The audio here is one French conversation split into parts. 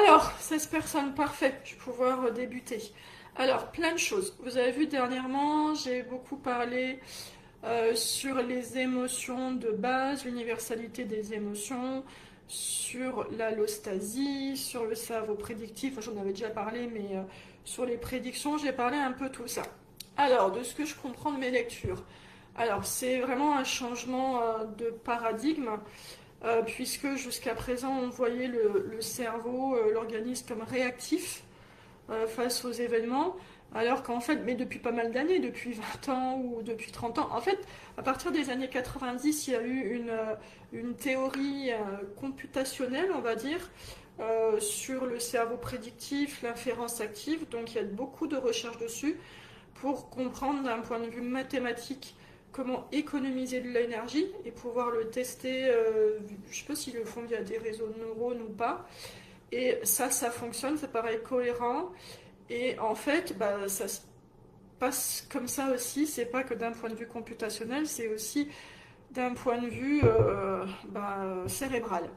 Alors, 16 personnes, parfait, je vais pouvoir débuter. Alors, plein de choses. Vous avez vu dernièrement, j'ai beaucoup parlé sur les émotions de base, l'universalité des émotions, sur l'allostasie, sur le cerveau prédictif, enfin, j'en avais déjà parlé, mais sur les prédictions, j'ai parlé un peu tout ça. Alors, de ce que je comprends de mes lectures, alors c'est vraiment un changement de paradigme puisque jusqu'à présent on voyait le cerveau, l'organisme comme réactif face aux événements, alors qu'en fait, mais depuis pas mal d'années, depuis 20 ans ou depuis 30 ans, en fait, à partir des années 90, il y a eu une théorie computationnelle, on va dire, sur le cerveau prédictif, l'inférence active, donc il y a beaucoup de recherches dessus pour comprendre d'un point de vue mathématique comment économiser de l'énergie et pouvoir le tester, je ne sais pas s'ils le font via des réseaux de neurones ou pas, et ça fonctionne, ça paraît cohérent, et en fait, bah, ça se passe comme ça aussi, c'est pas que d'un point de vue computationnel, c'est aussi d'un point de vue cérébral.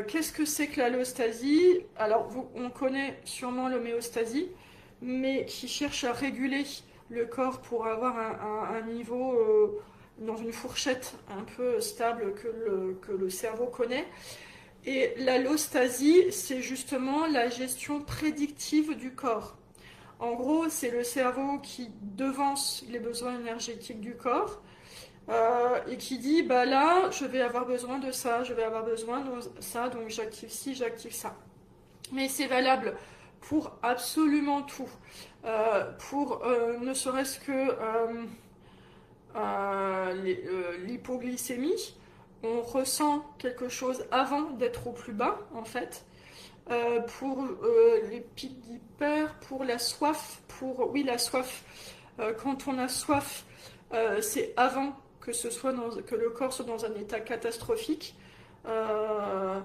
Qu'est-ce que c'est que l'allostasie? Alors, on connaît sûrement l'homéostasie, mais qui cherche à réguler le corps pour avoir un niveau dans une fourchette un peu stable que le cerveau connaît. Et l'allostasie, c'est justement la gestion prédictive du corps. En gros, c'est le cerveau qui devance les besoins énergétiques du corps et qui dit bah là, je vais avoir besoin de ça, je vais avoir besoin de ça, donc j'active ci, j'active ça. Mais c'est valable pour absolument tout. Pour ne serait-ce que l'hypoglycémie, on ressent quelque chose avant d'être au plus bas, en fait. Pour les pics d'hyper, pour la soif, oui, la soif. Quand on a soif, c'est avant que que le corps soit dans un état catastrophique. Euh,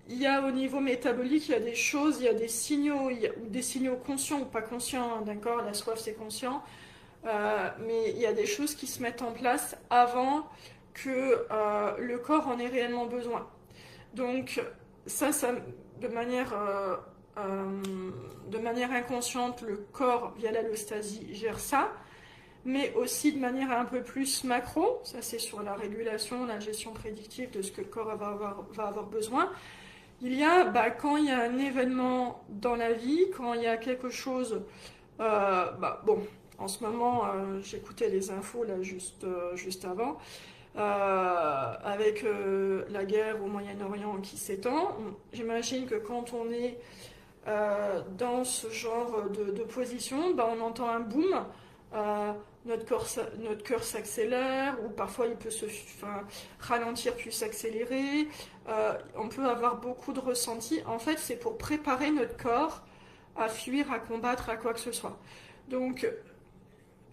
il y a au niveau métabolique, il y a des choses, il y a des signaux, ou des signaux conscients ou pas conscients, hein, d'accord, la soif c'est conscient, mais il y a des choses qui se mettent en place avant que le corps en ait réellement besoin. Donc ça de manière, de manière inconsciente, le corps, via l'allostasie, gère ça, mais aussi de manière un peu plus macro, ça c'est sur la régulation, la gestion prédictive de ce que le corps va avoir besoin. Il y a, quand il y a un événement dans la vie, quand il y a quelque chose, bon, en ce moment, j'écoutais les infos là juste avant, avec la guerre au Moyen-Orient qui s'étend. J'imagine que quand on est dans ce genre de position, on entend un boom, euh, notre cœur s'accélère, ou parfois il peut ralentir puis s'accélérer. On peut avoir beaucoup de ressentis. En fait, c'est pour préparer notre corps à fuir, à combattre, à quoi que ce soit. Donc,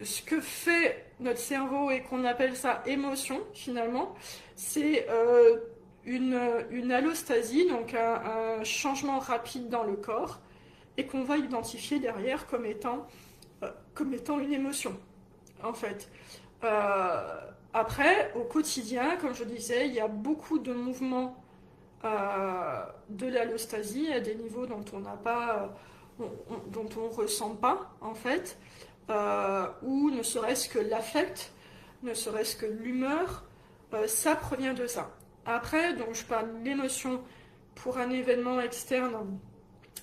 ce que fait notre cerveau et qu'on appelle ça émotion, finalement, c'est une allostasie, donc un changement rapide dans le corps, et qu'on va identifier derrière comme étant une émotion, en fait. Euh, Après, au quotidien, comme je disais, il y a beaucoup de mouvements de l'allostasie à des niveaux dont on n'a pas, dont on ressent pas, en fait, ou ne serait-ce que l'affect, ne serait-ce que l'humeur, ça provient de ça. Après, donc je parle de l'émotion pour un événement externe,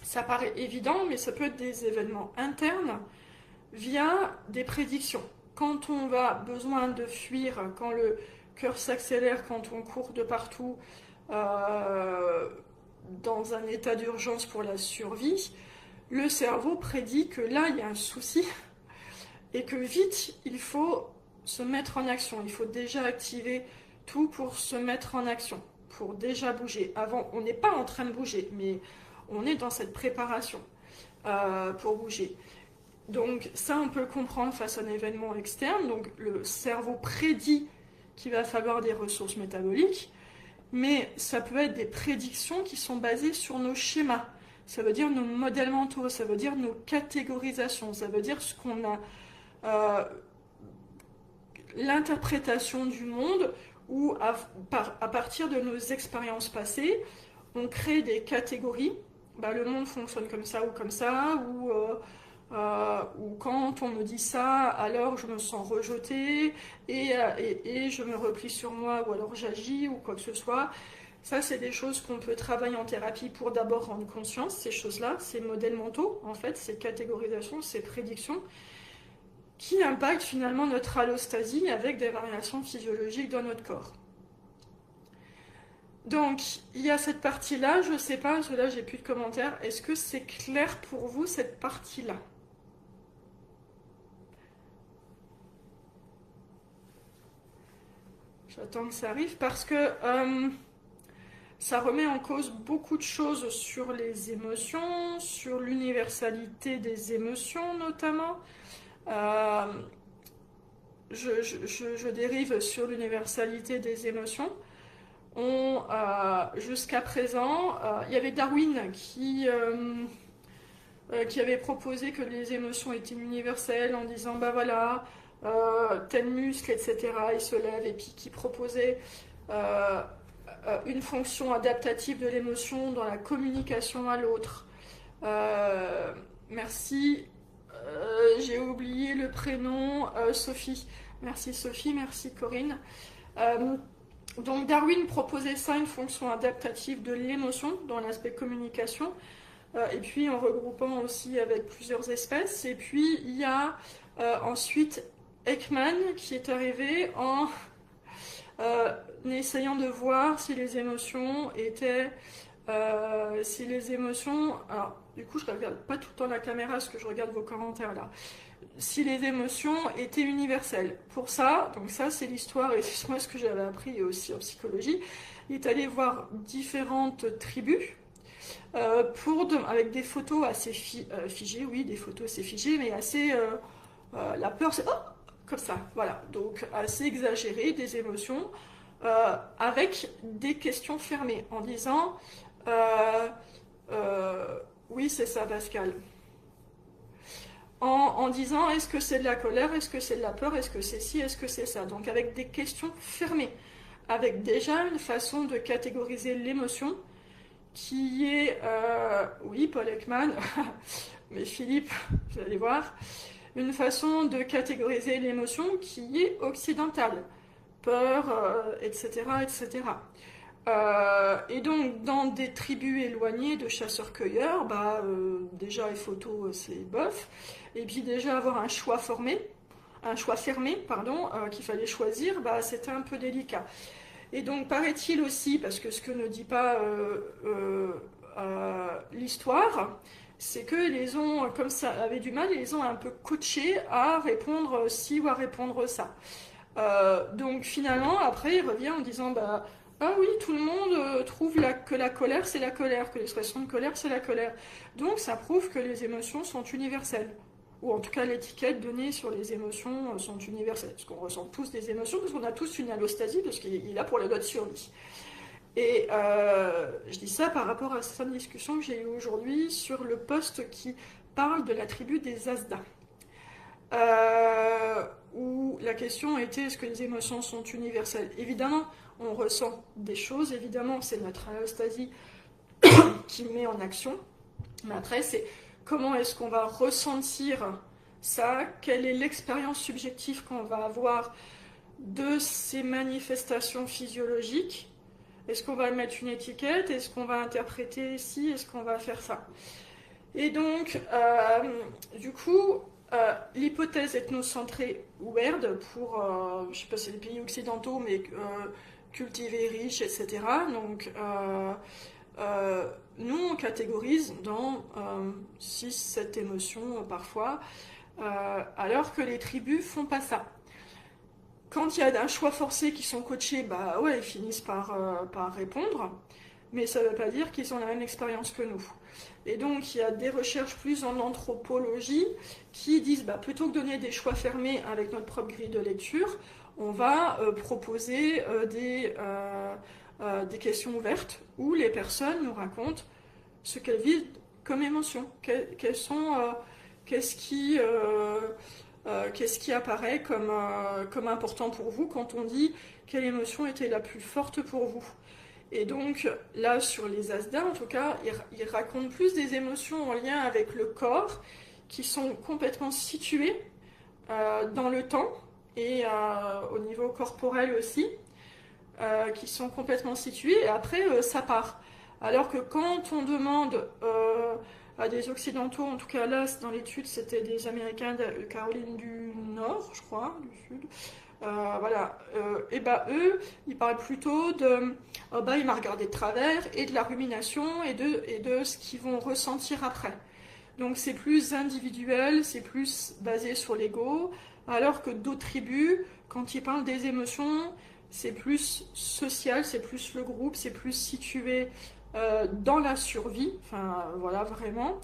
ça paraît évident, mais ça peut être des événements internes via des prédictions. Quand on a besoin de fuir, quand le cœur s'accélère, quand on court de partout euh, dans un état d'urgence pour la survie, le cerveau prédit que là, il y a un souci et que vite, il faut se mettre en action. Il faut déjà activer tout pour se mettre en action, pour déjà bouger. Avant, on n'est pas en train de bouger, mais on est dans cette préparation pour bouger. Donc ça, on peut le comprendre face à un événement externe. Donc le cerveau prédit qu'il va falloir des ressources métaboliques, mais ça peut être des prédictions qui sont basées sur nos schémas. Ça veut dire nos modèles mentaux, ça veut dire nos catégorisations, ça veut dire ce qu'on a, euh, l'interprétation du monde, ou à partir de nos expériences passées, on crée des catégories. Bah, le monde fonctionne comme ça, ou quand on me dit ça, alors je me sens rejetée et je me replie sur moi, ou alors j'agis, ou quoi que ce soit. Ça, c'est des choses qu'on peut travailler en thérapie pour d'abord rendre conscience, ces choses-là, ces modèles mentaux, en fait, ces catégorisations, ces prédictions, qui impactent finalement notre allostasie avec des variations physiologiques dans notre corps. Donc, il y a cette partie-là, je sais pas, parce que là j'ai plus de commentaires. Est-ce que c'est clair pour vous cette partie-là? J'attends que ça arrive parce que ça remet en cause beaucoup de choses sur les émotions, sur l'universalité des émotions notamment. Euh, je dérive sur l'universalité des émotions. Jusqu'à présent, il y avait Darwin qui avait proposé que les émotions étaient universelles en disant bah voilà, tel muscle, etc., il se lève, et puis qui proposait euh, une fonction adaptative de l'émotion dans la communication à l'autre. Euh, Merci, j'ai oublié le prénom, Sophie. Merci Sophie, merci Corinne. Euh, donc Darwin proposait ça, une fonction adaptative de l'émotion dans l'aspect communication, et puis en regroupant aussi avec plusieurs espèces. Et puis il y a ensuite Ekman qui est arrivé en essayant de voir si les émotions étaient... si les émotions... Alors, du coup, je ne regarde pas tout le temps la caméra parce que je regarde vos commentaires là. Si les émotions étaient universelles. Pour ça, donc ça c'est l'histoire, et c'est moi ce que j'avais appris aussi en psychologie, il est allé voir différentes tribus, avec des photos assez figées, oui, des photos assez figées, mais assez... la peur, c'est... Oh, comme ça, voilà. Donc assez exagéré, des émotions, avec des questions fermées, en disant... euh, oui, c'est ça, Pascal. En disant est-ce que c'est de la colère, est-ce que c'est de la peur, est-ce que c'est ci, est-ce que c'est ça. Donc avec des questions fermées, avec déjà une façon de catégoriser l'émotion qui est, oui, Paul Ekman, mais Philippe, vous allez voir, une façon de catégoriser l'émotion qui est occidentale, peur, etc., etc. Et donc, dans des tribus éloignées de chasseurs-cueilleurs, bah, déjà les photos, c'est bof. Et puis déjà avoir un choix fermé, pardon, qu'il fallait choisir, bah, c'était un peu délicat. Et donc, paraît-il aussi, parce que ce que ne dit pas l'histoire, c'est que les ont, comme ça, avaient du mal, ils les ont un peu coachés à répondre ci ou à répondre ça. Donc finalement, après, il revient en disant, bah, ah oui, tout le monde trouve que la colère, c'est la colère, que l'expression de colère, c'est la colère. Donc ça prouve que les émotions sont universelles. Ou en tout cas, l'étiquette donnée sur les émotions sont universelles. Parce qu'on ressent tous des émotions, parce qu'on a tous une allostasie, parce qu'il est là pour la loi de survie. Et je dis ça par rapport à cette discussion que j'ai eue aujourd'hui sur le post qui parle de la tribu des Azda. Où la question était est-ce que les émotions sont universelles? Évidemment, on ressent des choses, évidemment, c'est notre allostasie qui met en action, mais après, c'est comment est-ce qu'on va ressentir ça, quelle est l'expérience subjective qu'on va avoir de ces manifestations physiologiques. Est-ce qu'on va mettre une étiquette? Est-ce qu'on va interpréter ci? Est-ce qu'on va faire ça? Et donc, du coup, l'hypothèse ethnocentrée WERD pour, je ne sais pas si c'est les pays occidentaux, mais cultivés, riches, etc. Donc, nous, on catégorise dans 6-7 émotions parfois, alors que les tribus font pas ça. Quand il y a un choix forcé qui sont coachés, bah ouais, ils finissent par répondre, mais ça ne veut pas dire qu'ils ont la même expérience que nous. Et donc il y a des recherches plus en anthropologie qui disent, bah, plutôt que de donner des choix fermés avec notre propre grille de lecture, on va proposer des questions ouvertes où les personnes nous racontent ce qu'elles vivent comme émotion, qu'est-ce qui apparaît comme important pour vous quand on dit quelle émotion était la plus forte pour vous. Et donc là, sur les Asdas, en tout cas, ils racontent plus des émotions en lien avec le corps qui sont complètement situées dans le temps et au niveau corporel aussi, qui sont complètement situées et après ça part. Alors que quand on demande à des Occidentaux, en tout cas là dans l'étude c'était des Américains de Caroline du Nord, je crois, du Sud, voilà, et bah eux, ils parlent plutôt de, oh bah il m'a regardé de travers et de la rumination et de ce qu'ils vont ressentir après. Donc c'est plus individuel, c'est plus basé sur l'ego, alors que d'autres tribus, quand ils parlent des émotions, c'est plus social, c'est plus le groupe, c'est plus situé dans la survie, enfin voilà vraiment,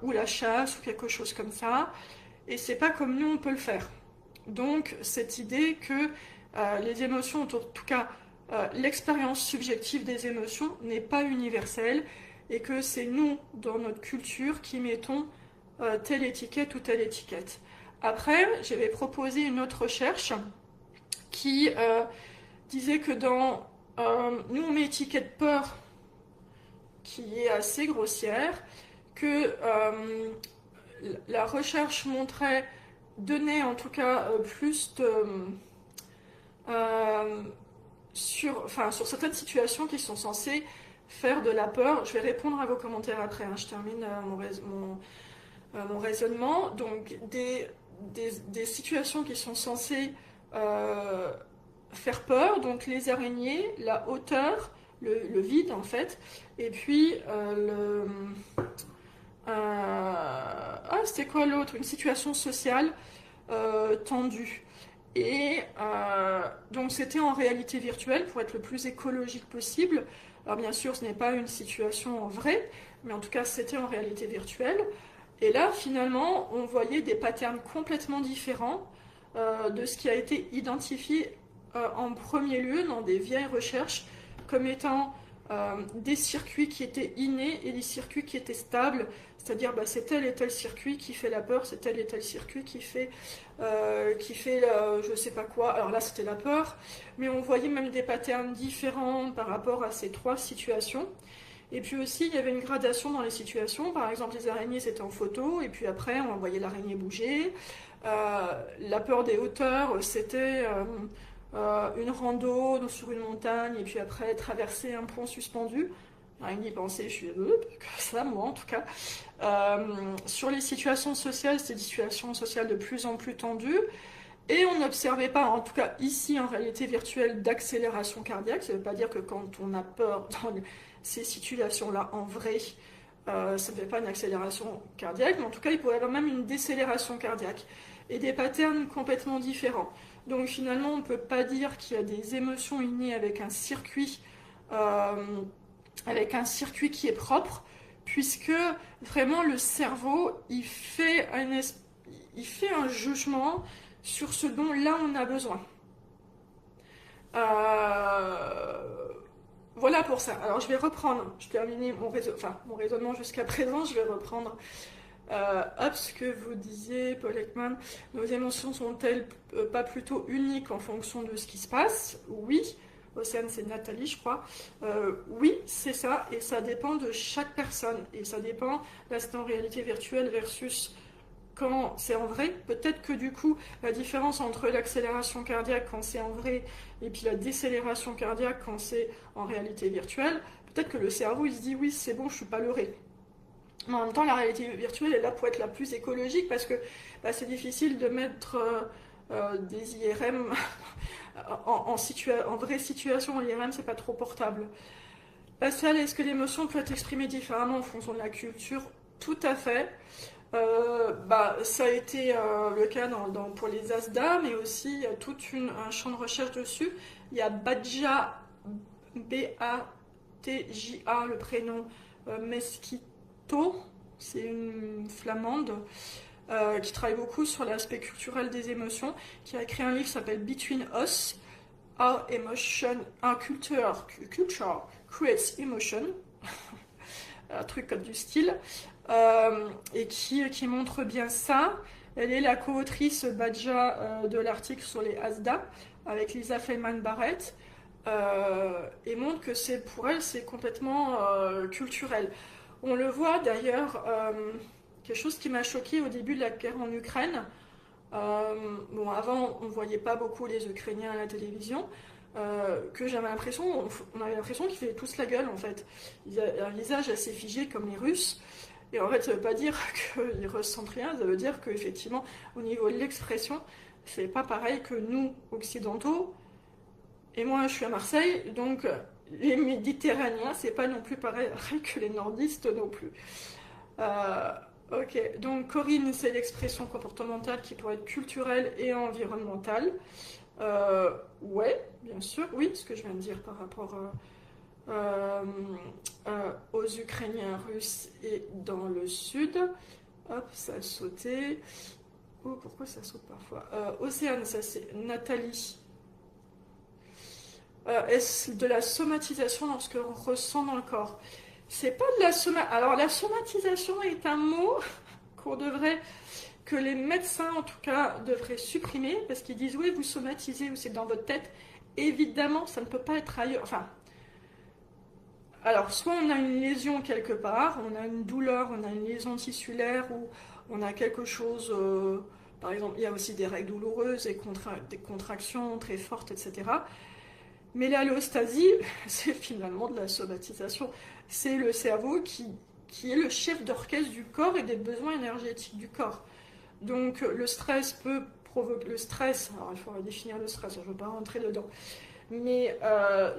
ou la chasse ou quelque chose comme ça. Et c'est pas comme nous on peut le faire. Donc cette idée que les émotions, en tout cas l'expérience subjective des émotions n'est pas universelle et que c'est nous, dans notre culture, qui mettons telle étiquette ou telle étiquette. Après, j'avais proposé une autre recherche qui disait que nous on met étiquette peur qui est assez grossière, que la recherche donnait en tout cas plus de euh, sur certaines situations qui sont censées faire de la peur. Je vais répondre à vos commentaires après, hein. Je termine mon raisonnement. Donc des situations qui sont censées faire peur, donc les araignées, la hauteur, le vide en fait, et puis c'était quoi l'autre? Une situation sociale tendue. Et donc c'était en réalité virtuelle pour être le plus écologique possible. Alors bien sûr, ce n'est pas une situation en vrai, mais en tout cas c'était en réalité virtuelle. Et là, finalement, on voyait des patterns complètement différents de ce qui a été identifié en premier lieu dans des vieilles recherches comme étant des circuits qui étaient innés et des circuits qui étaient stables. C'est-à-dire, bah, c'est tel et tel circuit qui fait la peur, c'est tel et tel circuit qui fait je sais pas quoi. Alors là, c'était la peur, mais on voyait même des patterns différents par rapport à ces trois situations. Et puis aussi, il y avait une gradation dans les situations. Par exemple, les araignées, c'était en photo, et puis après, on voyait l'araignée bouger. La peur des hauteurs, c'était une rando sur une montagne, et puis après, traverser un pont suspendu. Rien d'y penser, je suis comme ça, moi en tout cas. Sur les situations sociales, c'est des situations sociales de plus en plus tendues. Et on n'observait pas, en tout cas ici en réalité virtuelle, d'accélération cardiaque. Ça ne veut pas dire que quand on a peur dans ces situations-là en vrai, ça ne fait pas une accélération cardiaque, mais en tout cas il pourrait y avoir même une décélération cardiaque. Et des patterns complètement différents. Donc finalement on ne peut pas dire qu'il y a des émotions innées avec un circuit qui est propre, puisque vraiment le cerveau il fait un jugement sur ce dont là on a besoin. Voilà pour ça. Alors je vais reprendre, je termine mon raisonnement jusqu'à présent, je vais reprendre ce que vous disiez, Paul Ekman. Nos émotions sont-elles pas plutôt uniques en fonction de ce qui se passe? Oui. Océane, c'est Nathalie, je crois. Oui, c'est ça, et ça dépend de chaque personne. Et ça dépend, là c'est en réalité virtuelle versus quand c'est en vrai. Peut-être que du coup, la différence entre l'accélération cardiaque quand c'est en vrai et puis la décélération cardiaque quand c'est en réalité virtuelle, peut-être que le cerveau il se dit oui, c'est bon, je suis pas leurré. Mais en même temps, la réalité virtuelle est là pour être la plus écologique parce que bah, c'est difficile de mettre des IRM en vraie situation. L'IRM, c'est pas trop portable. Pascal, est-ce que l'émotion peut être exprimée différemment en fonction de la culture? Tout à fait. Ça a été le cas pour les Asda, mais aussi il y a un champ de recherche dessus. Il y a Badja, B-A-T-J-A, le prénom Mesquito, c'est une flamande qui travaille beaucoup sur l'aspect culturel des émotions, qui a écrit un livre qui s'appelle Between Us, How Emotion, How Culture Creates Emotion, un truc comme du style, et qui montre bien ça. Elle est la co-autrice Badja de l'article sur les Asda avec Lisa Feldman Barrett. et montre que c'est pour elle, c'est complètement culturel. On le voit d'ailleurs, quelque chose qui m'a choqué au début de la guerre en Ukraine. Bon, avant, on ne voyait pas beaucoup les Ukrainiens à la télévision, que j'avais l'impression, on avait l'impression qu'ils faisaient tous la gueule en fait. Ils avaient un visage assez figé comme les Russes. Et en fait, ça ne veut pas dire qu'ils ressentent rien, ça veut dire qu'effectivement, au niveau de l'expression, c'est pas pareil que nous, occidentaux. Et moi, je suis à Marseille, donc les Méditerranéens, c'est pas non plus pareil que les nordistes non plus. Euh, ok, donc Corinne, c'est l'expression comportementale qui pourrait être culturelle et environnementale. Ouais, bien sûr, oui, ce que je viens de dire par rapport aux Ukrainiens russes et dans le sud. Hop, ça a sauté. Oh, pourquoi ça saute parfois? Océane, ça c'est Nathalie. Est-ce de la somatisation dans ce qu'on ressent dans le corps? C'est pas de la somatisation. Alors la somatisation est un mot qu'on devrait, que les médecins en tout cas devraient supprimer parce qu'ils disent oui vous somatisez ou c'est dans votre tête. Évidemment ça ne peut pas être ailleurs. Enfin, alors soit on a une lésion quelque part, on a une douleur, on a une lésion tissulaire ou on a quelque chose. Par exemple, il y a aussi des règles douloureuses et des contractions très fortes, etc. Mais l'allostasie, c'est finalement de la somatisation. C'est le cerveau qui est le chef d'orchestre du corps et des besoins énergétiques du corps. Donc le stress peut provoquer... Le stress, alors il faudrait définir le stress, je ne veux pas rentrer dedans. Mais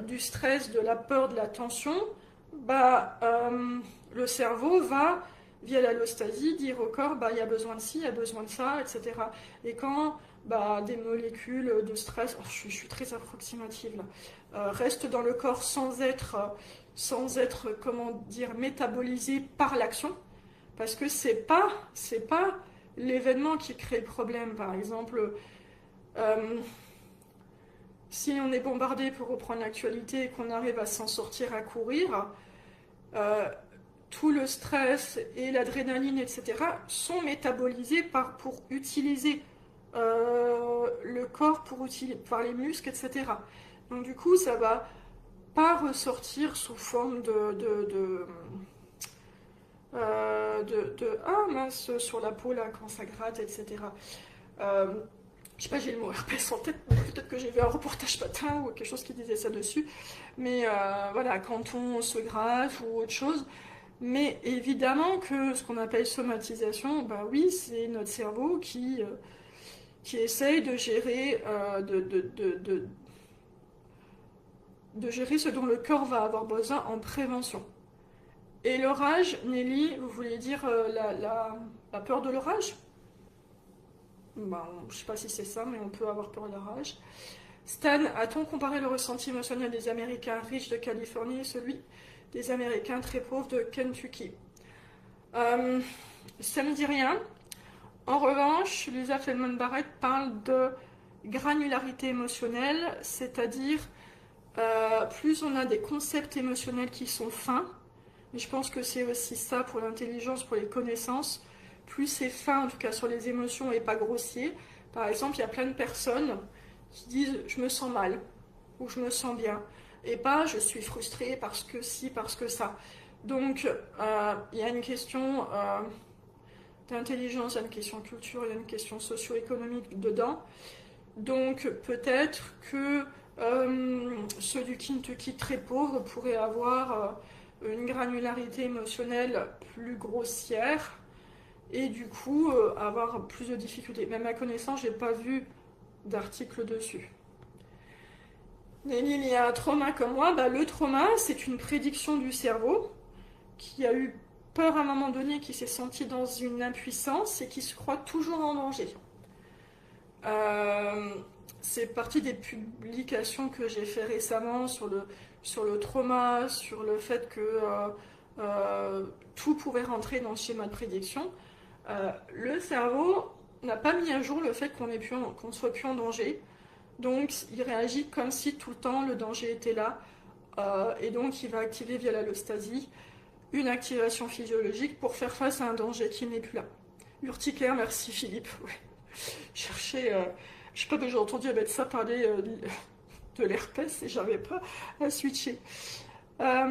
du stress, de la peur, de la tension, le cerveau va, via l'allostasie, dire au corps, il y a besoin de ci, il y a besoin de ça, etc. Et quand des molécules de stress, je suis très approximative là, restent dans le corps sans être, comment dire, métabolisées par l'action, parce que c'est pas l'événement qui crée le problème. Par exemple, si on est bombardé, pour reprendre l'actualité, et qu'on arrive à s'en sortir, à courir, tout le stress et l'adrénaline, etc., sont métabolisés pour utiliser le corps, par les muscles, etc. Donc du coup, ça va pas ressortir sous forme ah mince, sur la peau là quand ça gratte, etc. Je sais pas, j'ai le mot herpès en tête, peut-être que j'ai vu un reportage matin ou quelque chose qui disait ça dessus, mais voilà, quand on se gratte ou autre chose. Mais évidemment que ce qu'on appelle somatisation, oui, c'est notre cerveau qui essaye de gérer, de gérer ce dont le corps va avoir besoin en prévention. Et l'orage, Nelly, vous voulez dire la peur de l'orage? Je ne sais pas si c'est ça, mais on peut avoir peur de l'orage. Stan, a-t-on comparé le ressenti émotionnel des Américains riches de Californie et celui des Américains très pauvres de Kentucky? Ça ne me dit rien. En revanche, Lisa Feldman-Barrett parle de granularité émotionnelle, c'est-à-dire plus on a des concepts émotionnels qui sont fins, mais je pense que c'est aussi ça pour l'intelligence, pour les connaissances, plus c'est fin, en tout cas sur les émotions, et pas grossier. Par exemple, il y a plein de personnes qui disent je me sens mal ou je me sens bien, et pas je suis frustrée parce que si, parce que ça. Donc il y a une question d'intelligence, il y a une question culture, il y a une question socio-économique dedans. Donc peut-être que ceux du Kentucky très pauvres pourraient avoir une granularité émotionnelle plus grossière et du coup avoir plus de difficultés. Même à ma connaissance, j'ai pas vu d'article dessus. Nelly, il y a un trauma comme moi. Le trauma, c'est une prédiction du cerveau qui a eu peur à un moment donné, qui s'est senti dans une impuissance et qui se croit toujours en danger. C'est partie des publications que j'ai fait récemment sur le trauma, sur le fait que tout pourrait rentrer dans le schéma de prédiction. Le cerveau n'a pas mis à jour le fait qu'on ne soit plus en danger. Donc il réagit comme si tout le temps le danger était là. Et donc il va activer via l'allostasie une activation physiologique pour faire face à un danger qui n'est plus là. Urticaire, merci Philippe. Ouais. Chercher, je sais pas, mais j'ai entendu un médecin parler de l'herpès et j'avais pas à switcher. Pas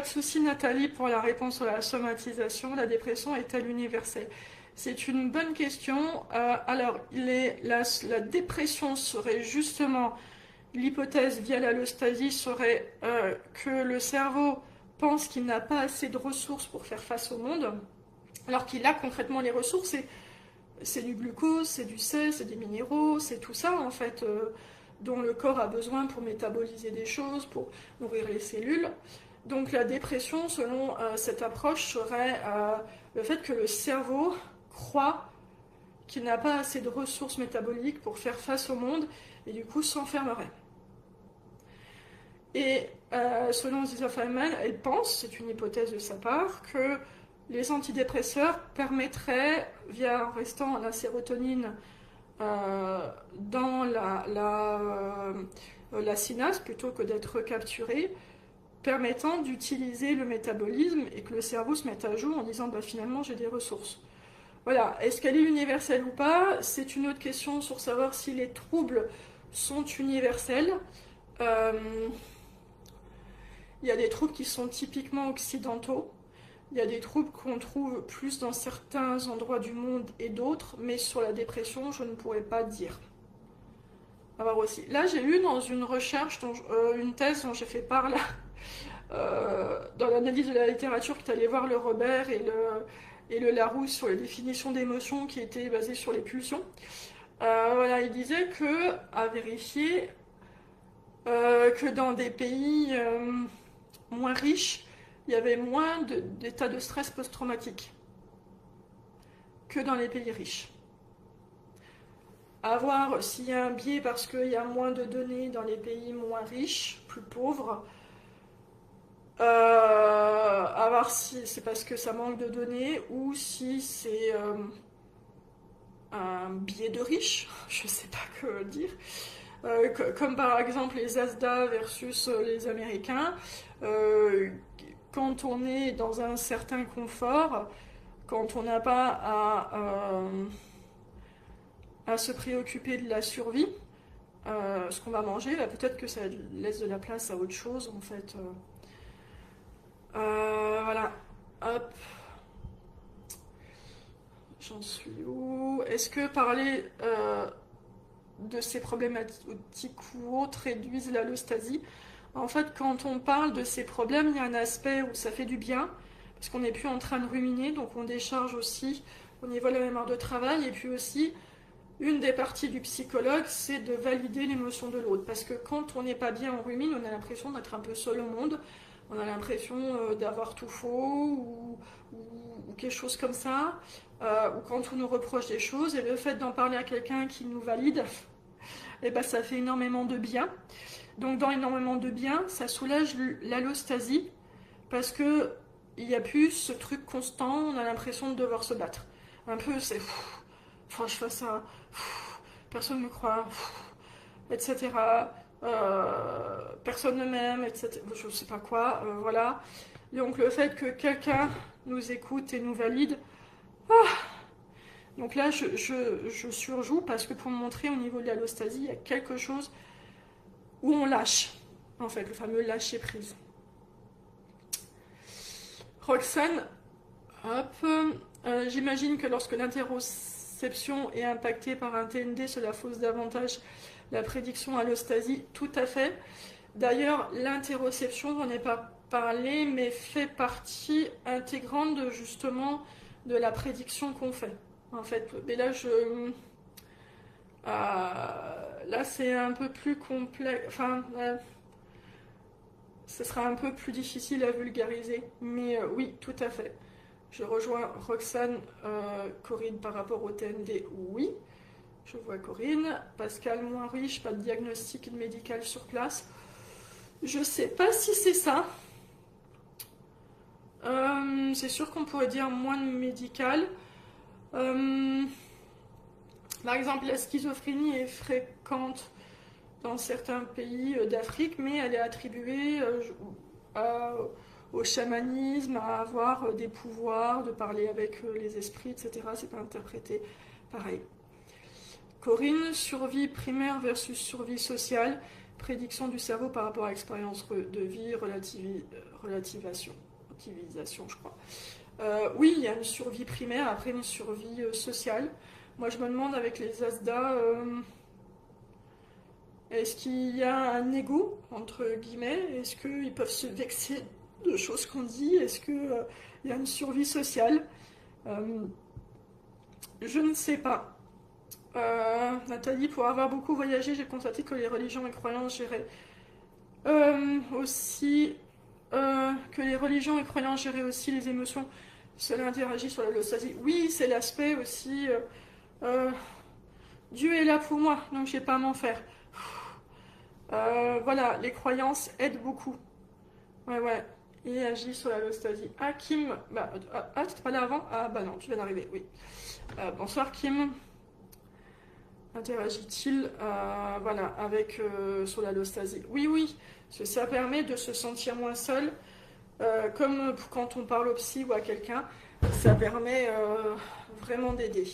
de souci Nathalie pour la réponse sur la somatisation. La dépression est-elle universelle? C'est une bonne question. Alors, la dépression serait justement, l'hypothèse via l'allostasie serait que le cerveau pense qu'il n'a pas assez de ressources pour faire face au monde, alors qu'il a concrètement les ressources. C'est du glucose, c'est du sel, c'est des minéraux, c'est tout ça en fait dont le corps a besoin pour métaboliser des choses, pour nourrir les cellules. Donc la dépression, selon cette approche, serait le fait que le cerveau croit qu'il n'a pas assez de ressources métaboliques pour faire face au monde et du coup s'enfermerait. Et selon Zita Feynman, elle pense, c'est une hypothèse de sa part, que les antidépresseurs permettraient, en restant la sérotonine dans la synapse plutôt que d'être capturée, permettant d'utiliser le métabolisme et que le cerveau se mette à jour en disant bah, finalement j'ai des ressources. Voilà, est-ce qu'elle est universelle ou pas? C'est une autre question sur savoir si les troubles sont universels. Il y a des troubles qui sont typiquement occidentaux. Il y a des troubles qu'on trouve plus dans certains endroits du monde et d'autres, mais sur la dépression, je ne pourrais pas dire. À voir aussi. Là, j'ai lu dans une recherche, une thèse dont j'ai fait part là, dans l'analyse de la littérature, qui est allé voir le Robert et le Larousse sur les définitions d'émotions qui étaient basées sur les pulsions. Voilà, il disait que, à vérifier, que dans des pays moins riches, il y avait moins d'états de stress post-traumatique que dans les pays riches. À voir s'il y a un biais parce qu'il y a moins de données dans les pays moins riches, plus pauvres. À voir si c'est parce que ça manque de données ou si c'est un biais de riches, je ne sais pas que dire. Comme par exemple les Asda versus les Américains. Quand on est dans un certain confort, quand on n'a pas à se préoccuper de la survie, ce qu'on va manger, là, peut-être que ça laisse de la place à autre chose en fait. Voilà. Hop. J'en suis où? Est-ce que parler de ces problématiques ou autres réduisent l'allostasie? En fait, quand on parle de ces problèmes, il y a un aspect où ça fait du bien, parce qu'on n'est plus en train de ruminer, donc on décharge aussi au niveau de la mémoire de travail, et puis aussi, une des parties du psychologue, c'est de valider l'émotion de l'autre, parce que quand on n'est pas bien, on rumine, on a l'impression d'être un peu seul au monde, on a l'impression d'avoir tout faux, ou quelque chose comme ça, ou quand on nous reproche des choses, et le fait d'en parler à quelqu'un qui nous valide, et ben ça fait énormément de bien. Donc dans énormément de bien, ça soulage l'allostasie parce que il n'y a plus ce truc constant, on a l'impression de devoir se battre. Un peu c'est faut que je fasse ça, personne ne me croit, etc. Personne ne m'aime, etc. Je ne sais pas quoi, voilà. Donc le fait que quelqu'un nous écoute et nous valide, donc là je surjoue parce que pour me montrer au niveau de l'allostasie, il y a quelque chose où on lâche, en fait, le fameux lâcher prise. Roxane, hop, j'imagine que lorsque l'interoception est impactée par un TND, cela fausse davantage la prédiction allostasie, tout à fait. D'ailleurs, l'interoception, on n'est pas parlé, mais fait partie intégrante de, justement de la prédiction qu'on fait. En fait, mais là là c'est un peu plus complexe. Enfin, ce sera un peu plus difficile à vulgariser. Mais oui, tout à fait. Je rejoins Roxane, Corinne par rapport au TND, oui. Je vois Corinne. Pascal, moins riche, pas de diagnostic médical sur place. Je sais pas si c'est ça. C'est sûr qu'on pourrait dire moins de médical. Par exemple, la schizophrénie est fréquente dans certains pays d'Afrique, mais elle est attribuée au chamanisme, à avoir des pouvoirs, de parler avec les esprits, etc. C'est pas interprété pareil. Corinne, survie primaire versus survie sociale, prédiction du cerveau par rapport à l'expérience de vie, relativisation, je crois. Oui, il y a une survie primaire, après une survie sociale. Moi, je me demande avec les Asda, est-ce qu'il y a un ego, entre guillemets? Est-ce qu'ils peuvent se vexer de choses qu'on dit? Est-ce qu'il y a une survie sociale? Euh, je ne sais pas. Nathalie, pour avoir beaucoup voyagé, j'ai constaté que les religions et croyances géraient aussi que les religions et croyances géraient aussi les émotions. Cela interagit sur l'allostasie. Oui, c'est l'aspect aussi. Euh, Dieu est là pour moi, donc j'ai pas à m'en faire. Voilà, les croyances aident beaucoup. Ouais, ouais. Et agit sur l'allostasie. Ah, Kim. T'étais pas là avant? Ah, bah non, tu viens d'arriver, oui. Bonsoir, Kim. Interagit-il voilà, avec sur l'allostasie? Oui, oui. Parce que ça permet de se sentir moins seul. Comme quand on parle au psy ou à quelqu'un, ça permet vraiment d'aider.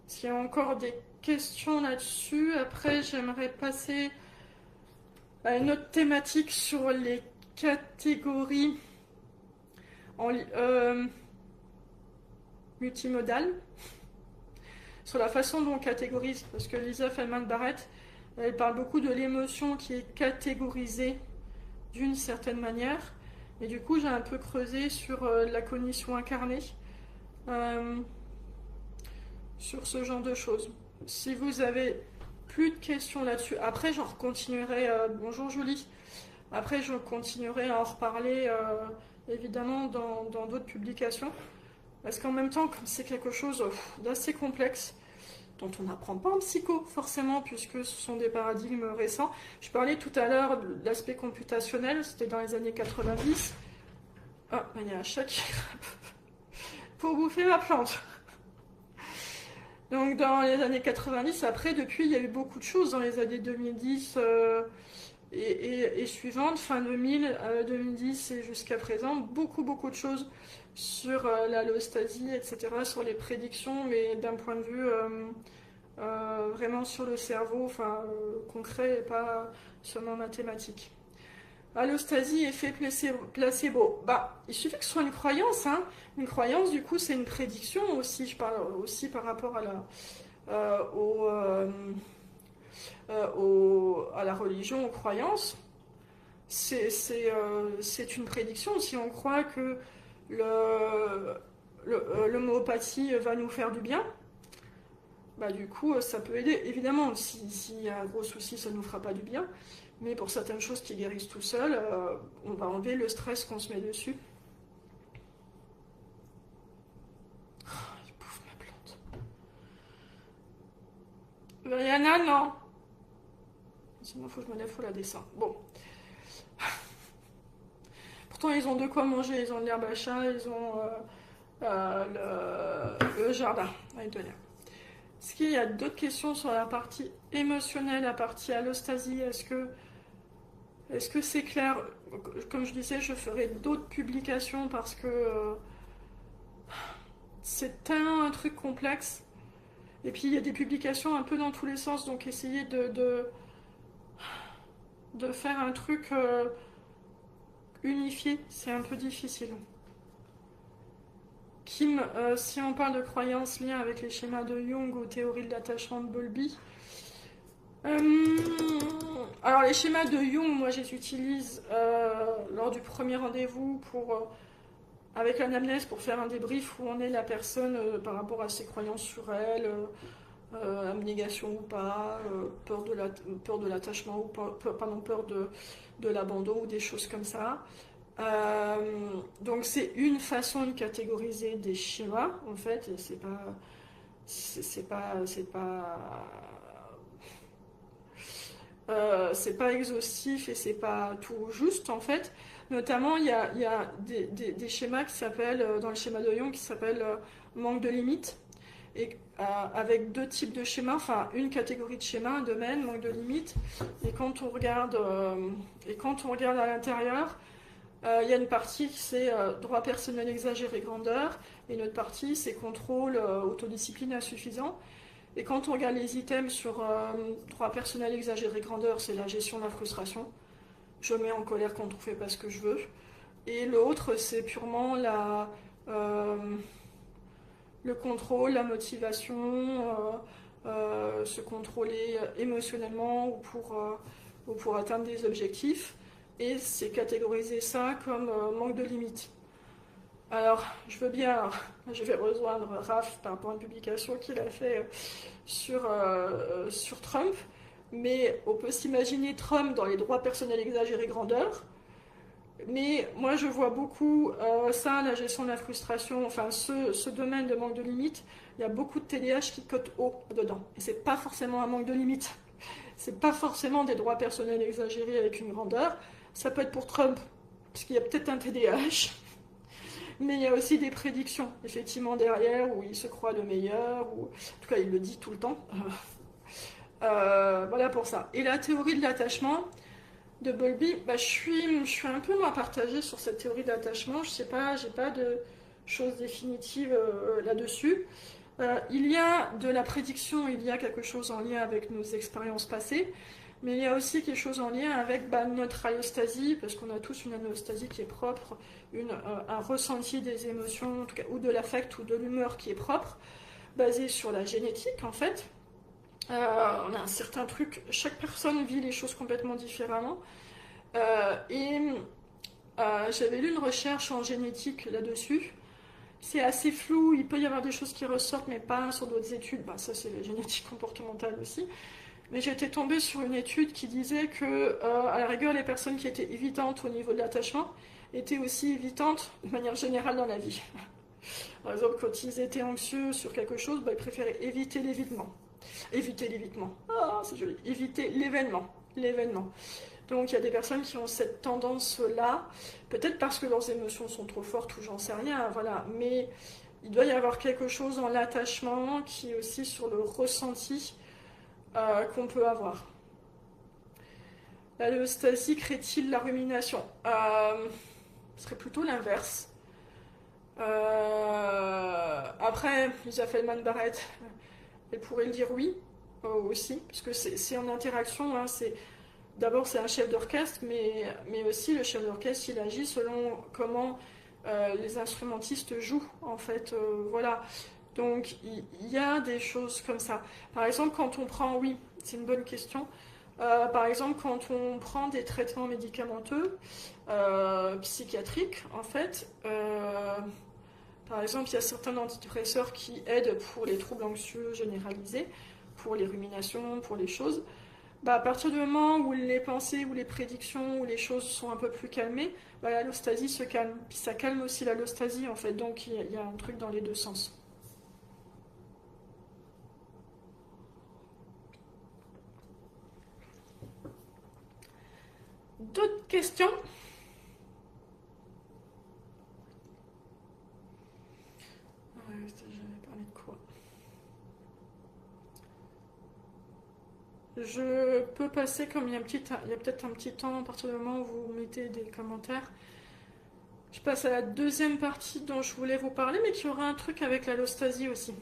S'il y a encore des questions là-dessus, après j'aimerais passer à une autre thématique sur les catégories multimodales, sur la façon dont on catégorise, parce que Lisa Feldman-Barrett, elle parle beaucoup de l'émotion qui est catégorisée d'une certaine manière, et du coup j'ai un peu creusé sur la cognition incarnée, sur ce genre de choses. Si vous avez plus de questions là-dessus, après j'en continuerai, bonjour Julie, après je continuerai à en reparler évidemment dans d'autres publications, parce qu'en même temps, comme c'est quelque chose d'assez complexe, dont on n'apprend pas en psycho forcément, puisque ce sont des paradigmes récents. Je parlais tout à l'heure de l'aspect computationnel, c'était dans les années 90. Ah, il y a un chat qui grimpe pour bouffer ma plante. Donc dans les années 90, après, depuis, il y a eu beaucoup de choses dans les années 2010 et suivantes, fin 2000, 2010 et jusqu'à présent, beaucoup de choses sur l'allostasie, etc., sur les prédictions, mais d'un point de vue vraiment sur le cerveau, enfin concret et pas seulement mathématique. Allostasie, effet placebo. Bah, il suffit que ce soit une croyance, hein. Une croyance, du coup, c'est une prédiction aussi. Je parle aussi par rapport à à la religion, aux croyances. C'est une prédiction. Si on croit que l'homéopathie va nous faire du bien, bah du coup, ça peut aider. Évidemment, s'il y a un gros souci, ça ne nous fera pas du bien. Mais pour certaines choses qui guérissent tout seul, on va enlever le stress qu'on se met dessus. Oh, il bouffe ma plante. Mariana, non. Sinon, il faut que je me lève, faut la descendre. Bon. Pourtant, ils ont de quoi manger. Ils ont de l'herbe à chat, ils ont le jardin. Allez, tenir. Est-ce qu'il y a d'autres questions sur la partie émotionnelle, la partie allostasie? Est-ce que c'est clair? Comme je disais, je ferai d'autres publications parce que c'est tellement un truc complexe. Et puis il y a des publications un peu dans tous les sens, donc essayer de faire un truc unifié, c'est un peu difficile. Kim, si on parle de croyances liées avec les schémas de Jung ou théories de l'attachement de Bowlby, alors les schémas de Jung, moi je les utilise lors du premier rendez-vous avec l'anamnèse pour faire un débrief où on est la personne par rapport à ses croyances sur elle, abnégation ou pas, peur de l'attachement ou peur de l'abandon ou des choses comme ça. Donc c'est une façon de catégoriser des schémas en fait, et c'est pas exhaustif et c'est pas tout juste en fait. Notamment, il y a des schémas qui s'appellent, dans le schéma de Jung, qui s'appelle manque de limite. Et avec deux types de schémas, enfin une catégorie de schémas, un domaine, manque de limite. Et quand on regarde à l'intérieur, Il y a une partie qui c'est droit personnel exagéré grandeur, et une autre partie c'est contrôle autodiscipline insuffisant. Et quand on regarde les items sur droit personnel exagéré grandeur, c'est la gestion de la frustration. Je mets en colère quand on fait pas ce que je veux. Et l'autre, c'est purement euh, le contrôle, la motivation, se contrôler émotionnellement ou pour atteindre des objectifs. Et c'est catégoriser ça comme manque de limite. Alors, je veux bien, je vais rejoindre Raph par rapport à une publication qu'il a fait sur Trump, mais on peut s'imaginer Trump dans les droits personnels exagérés grandeur. Mais moi, je vois beaucoup ça, la gestion de la frustration, enfin ce domaine de manque de limite. Il y a beaucoup de TDAH qui cotent haut dedans. Et c'est pas forcément un manque de limite. C'est pas forcément des droits personnels exagérés avec une grandeur. Ça peut être pour Trump, parce qu'il y a peut-être un TDAH. Mais il y a aussi des prédictions, effectivement, derrière, où il se croit le meilleur, ou en tout cas, il le dit tout le temps. Voilà pour ça. Et la théorie de l'attachement de Bowlby, je suis un peu moins partagée sur cette théorie d'attachement. Je sais pas, j'ai pas de choses définitives là-dessus. Il y a de la prédiction, il y a quelque chose en lien avec nos expériences passées, mais il y a aussi quelque chose en lien avec notre allostasie, parce qu'on a tous une allostasie qui est propre, un ressenti des émotions, en tout cas, ou de l'affect ou de l'humeur qui est propre, basé sur la génétique en fait. On a un certain truc, chaque personne vit les choses complètement différemment. Et j'avais lu une recherche en génétique là-dessus. C'est assez flou, il peut y avoir des choses qui ressortent, mais pas sur d'autres études. Ça, c'est la génétique comportementale aussi. Mais j'étais tombée sur une étude qui disait que, à la rigueur, les personnes qui étaient évitantes au niveau de l'attachement étaient aussi évitantes de manière générale dans la vie. Par exemple, quand ils étaient anxieux sur quelque chose, ils préféraient éviter l'évitement. Éviter l'évitement. Ah, c'est joli. Éviter l'événement. L'événement. Donc il y a des personnes qui ont cette tendance-là, peut-être parce que leurs émotions sont trop fortes ou j'en sais rien, voilà. Mais il doit y avoir quelque chose dans l'attachement qui est aussi sur le ressenti qu'on peut avoir. L'allostasie crée-t-il la rumination Ce serait plutôt l'inverse. Après, Lisa Feldman-Barrett, elle pourrait le dire oui, aussi, puisque c'est en interaction, hein, d'abord c'est un chef d'orchestre, mais aussi le chef d'orchestre, il agit selon comment les instrumentistes jouent, en fait, voilà. Donc il y a des choses comme ça. Par exemple, quand on prend, oui, c'est une bonne question, par exemple, quand on prend des traitements médicamenteux, psychiatriques, en fait, par exemple, il y a certains antidépresseurs qui aident pour les troubles anxieux généralisés, pour les ruminations, pour les choses. À partir du moment où les pensées, ou les prédictions, ou les choses sont un peu plus calmées, l'allostasie se calme. Puis ça calme aussi l'allostasie, en fait. Donc il y a un truc dans les deux sens. D'autres questions? J'avais parlé de quoi? Je peux passer comme il y a peut-être un petit temps à partir du moment où vous mettez des commentaires. Je passe à la deuxième partie dont je voulais vous parler, mais qui aura un truc avec l'allostasie aussi.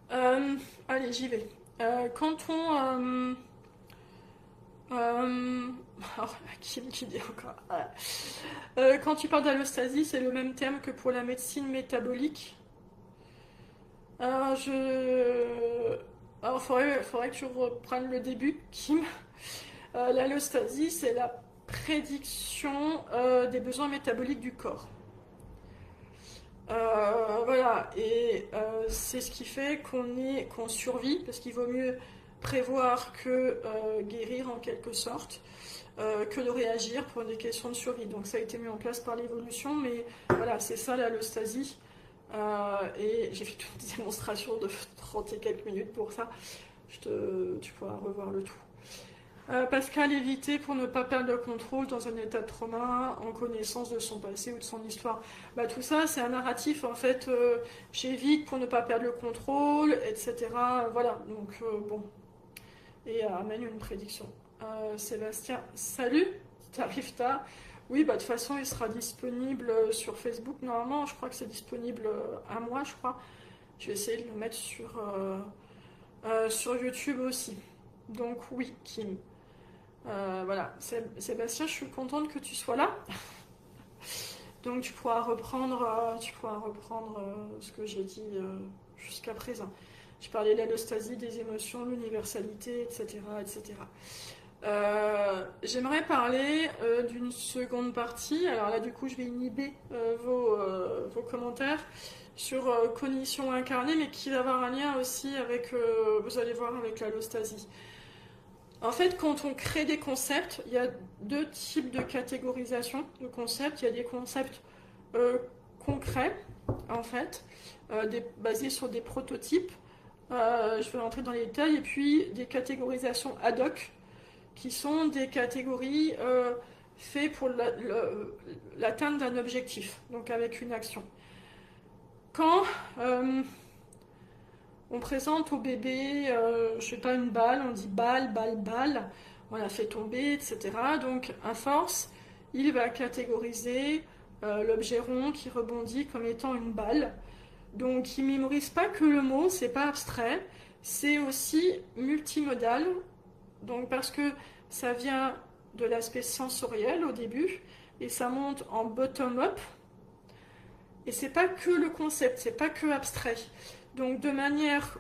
Allez, j'y vais. Quand on... qui dit encore quand tu parles d'allostasie, c'est le même terme que pour la médecine métabolique. Alors, faudrait que tu reprennes le début, Kim. L'allostasie, c'est la prédiction des besoins métaboliques du corps. Voilà, et c'est ce qui fait qu'on survit, parce qu'il vaut mieux prévoir que guérir en quelque sorte, que de réagir pour des questions de survie. Donc ça a été mis en place par l'évolution, mais voilà, c'est ça l'allostasie. Et j'ai fait toute une démonstration de 30 et quelques minutes pour ça. Tu pourras revoir le tout. Pascal, éviter pour ne pas perdre le contrôle dans un état de trauma en connaissance de son passé ou de son histoire. Tout ça, c'est un narratif en fait. J'évite pour ne pas perdre le contrôle, etc. Voilà, donc bon. Et amène une prédiction. Sébastien, salut, t'arrives tard. Oui, bah, de toute façon, il sera disponible sur Facebook. Normalement, je crois que c'est disponible un mois, je crois. Je vais essayer de le mettre sur YouTube aussi. Donc oui, Kim. Voilà, Sébastien, je suis contente que tu sois là. Donc tu pourras reprendre ce que j'ai dit jusqu'à présent. Je parlais de l'allostasie, des émotions, l'universalité, etc., etc. J'aimerais parler d'une seconde partie. Alors là, du coup, je vais inhiber vos commentaires sur cognition incarnée, mais qui va avoir un lien aussi avec, vous allez voir, avec l'allostasie. En fait, quand on crée des concepts, il y a deux types de catégorisation de concepts. Il y a des concepts euh, concrets, en fait, basés sur des prototypes. Je vais rentrer dans les détails. Et puis des catégorisations ad hoc, qui sont des catégories faites pour l'atteinte d'un objectif, donc avec une action. Quand on présente au bébé, je sais pas, une balle, on dit balle, balle, balle, on la fait tomber, etc. Donc à force, il va catégoriser l'objet rond qui rebondit comme étant une balle. Donc il mémorise pas que le mot, c'est pas abstrait, c'est aussi multimodal. Donc parce que ça vient de l'aspect sensoriel au début et ça monte en bottom-up. Et c'est pas que le concept, c'est pas que abstrait. Donc de manière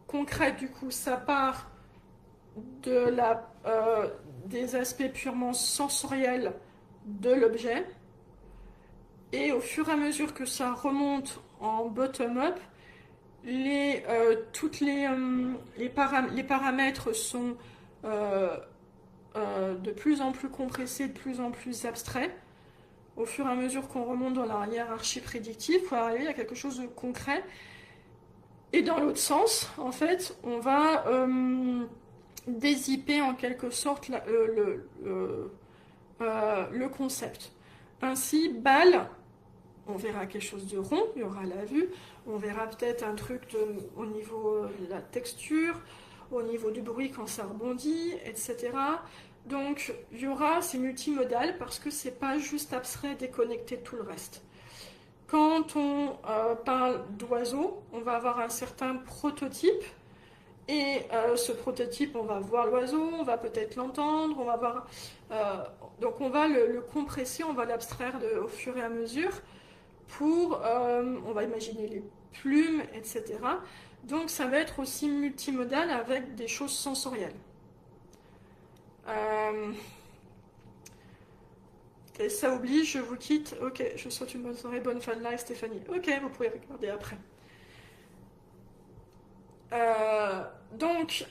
concrète, du coup, ça part des aspects purement sensoriels de l'objet. Et au fur et à mesure que ça remonte en bottom-up, les paramètres sont euh, de plus en plus compressés, de plus en plus abstraits, au fur et à mesure qu'on remonte dans la hiérarchie prédictive pour arriver à quelque chose de concret. Et dans l'autre sens, en fait, on va dézipper en quelque sorte le concept. Ainsi, balle, on verra quelque chose de rond, il y aura la vue, on verra peut-être un truc au niveau de la texture, au niveau du bruit quand ça rebondit, etc. Donc il y aura, c'est multimodal parce que c'est pas juste abstrait déconnecté de tout le reste. Quand on parle d'oiseau, on va avoir un certain prototype et ce prototype, on va voir l'oiseau, on va peut-être l'entendre, on va voir. Donc on va le compresser, on va l'abstraire au fur et à mesure on va imaginer les plumes, etc. Donc ça va être aussi multimodal avec des choses sensorielles. Et ça oblige, je vous quitte. Ok, je vous souhaite une bonne soirée, bonne fin de live Stéphanie. Ok, vous pouvez regarder après. Donc,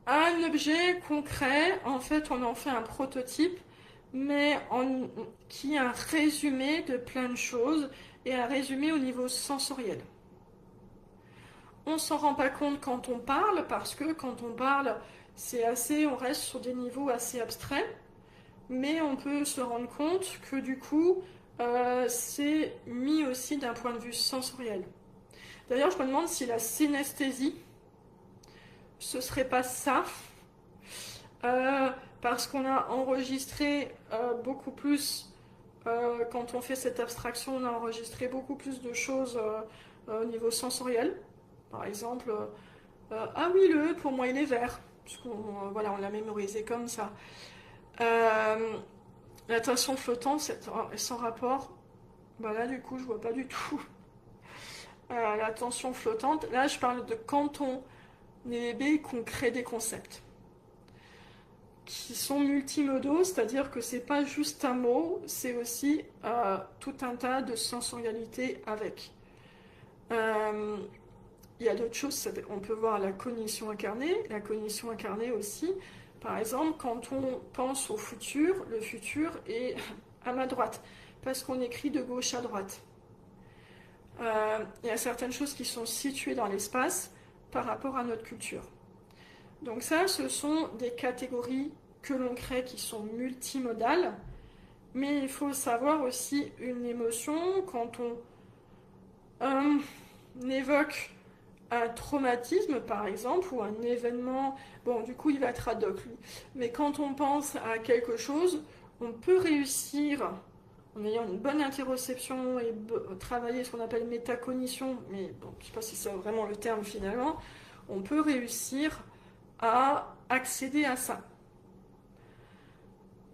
un objet concret, en fait, on en fait un prototype, mais qui est un résumé de plein de choses et un résumé au niveau sensoriel. On s'en rend pas compte quand on parle, parce que quand on parle, on reste sur des niveaux assez abstraits, mais on peut se rendre compte que du coup, c'est mis aussi d'un point de vue sensoriel. D'ailleurs, je me demande si la synesthésie, ce serait pas ça, parce qu'on a enregistré beaucoup plus, quand on fait cette abstraction, on a enregistré beaucoup plus de choses au niveau sensoriel. Par exemple, ah oui, le E, pour moi, il est vert. Parce qu'on voilà, on l'a mémorisé comme ça. La tension flottante, c'est sans rapport. Bah là, du coup, je vois pas du tout. La tension flottante, là, je parle de quand on est bébé, qu'on crée des concepts qui sont multimodaux, c'est-à-dire que c'est pas juste un mot, c'est aussi tout un tas de sensorialité avec. Il y a d'autres choses, on peut voir la cognition incarnée. La cognition incarnée aussi, par exemple, quand on pense au futur, le futur est à ma droite, parce qu'on écrit de gauche à droite. Il y a certaines choses qui sont situées dans l'espace par rapport à notre culture. Donc ça, ce sont des catégories que l'on crée qui sont multimodales, mais il faut savoir aussi une émotion quand on évoque un traumatisme par exemple ou un événement, bon du coup il va être ad hoc lui, mais quand on pense à quelque chose, on peut réussir, en ayant une bonne interoception et travailler ce qu'on appelle métacognition, mais bon, je ne sais pas si c'est vraiment le terme finalement, on peut réussir à accéder à ça.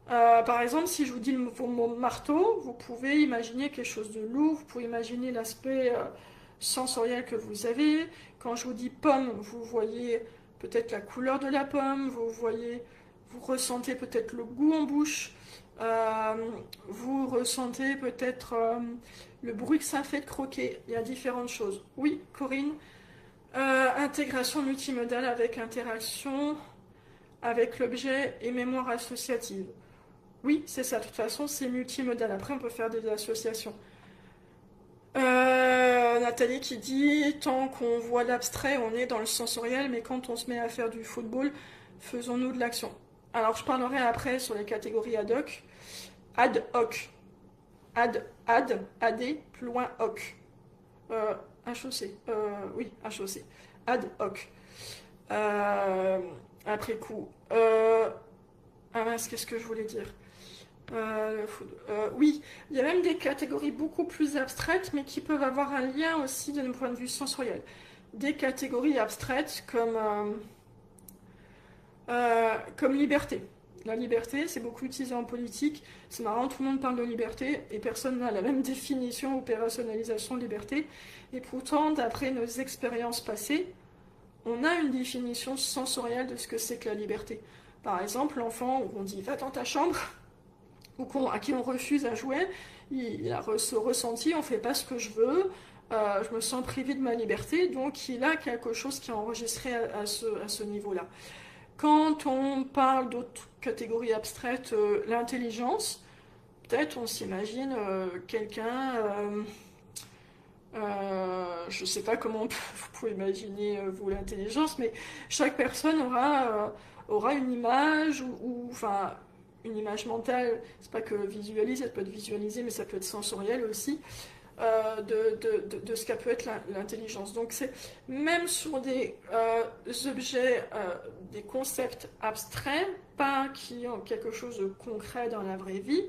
Par exemple, si je vous dis le mot marteau, vous pouvez imaginer quelque chose de lourd, vous pouvez imaginer l'aspect sensoriel que vous avez. Quand je vous dis pomme, vous voyez peut-être la couleur de la pomme, vous ressentez peut-être le goût en bouche, vous ressentez peut-être le bruit que ça fait de croquer. Il y a différentes choses. Oui, Corinne, intégration multimodale avec interaction avec l'objet et mémoire associative. Oui, c'est ça, de toute façon, c'est multimodal. Après, on peut faire des associations. Nathalie qui dit, tant qu'on voit l'abstrait, on est dans le sensoriel, mais quand on se met à faire du football, faisons-nous de l'action. Alors, je parlerai après sur les catégories ad hoc. Ad hoc. Ad, plus loin, hoc. HOC. Oui, HOC. Ad hoc. Après coup. Ah mince, qu'est-ce que je voulais dire? Oui, il y a même des catégories beaucoup plus abstraites, mais qui peuvent avoir un lien aussi d'un point de vue sensoriel. Des catégories abstraites comme liberté. La liberté, c'est beaucoup utilisé en politique. C'est marrant, tout le monde parle de liberté et personne n'a la même définition, opérationnalisation de liberté. Et pourtant, d'après nos expériences passées, on a une définition sensorielle de ce que c'est que la liberté. Par exemple, l'enfant où on dit va dans ta chambre, ou à qui on refuse un jouet, il a ce ressenti, on fait pas ce que je veux, je me sens privé de ma liberté, donc il a quelque chose qui est enregistré à ce niveau-là. Quand on parle d'autres catégories abstraites, l'intelligence, peut-être on s'imagine quelqu'un, je ne sais pas comment vous pouvez imaginer vous l'intelligence, mais chaque personne aura une image enfin une image mentale, c'est pas que visualiser, ça peut être visualisé, mais ça peut être sensoriel aussi, de ce qu'a pu être l'intelligence. Donc c'est même sur des objets, des concepts abstraits, pas qui ont quelque chose de concret dans la vraie vie,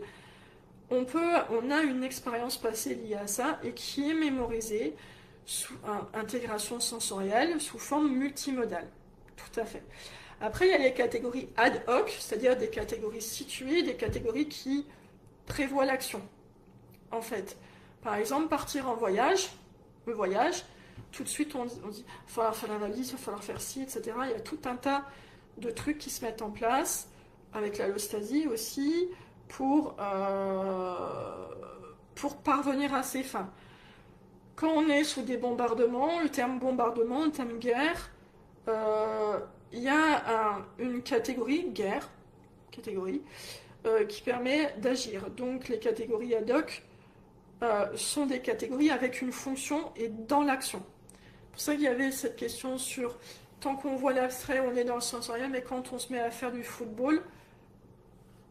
on a une expérience passée liée à ça et qui est mémorisée sous intégration sensorielle sous forme multimodale. Tout à fait. Après, il y a les catégories ad hoc, c'est-à-dire des catégories situées, des catégories qui prévoient l'action. En fait, par exemple, partir en voyage, le voyage, tout de suite on dit, il va falloir faire la valise, il va falloir faire ci, etc. Il y a tout un tas de trucs qui se mettent en place, avec l'allostasie aussi, pour parvenir à ses fins. Quand on est sous des bombardements, le terme bombardement, le terme guerre, il y a une catégorie, guerre, qui permet d'agir. Donc les catégories ad hoc sont des catégories avec une fonction et dans l'action. C'est pour ça qu'il y avait cette question sur tant qu'on voit l'abstrait, on est dans le sensoriel, mais quand on se met à faire du football,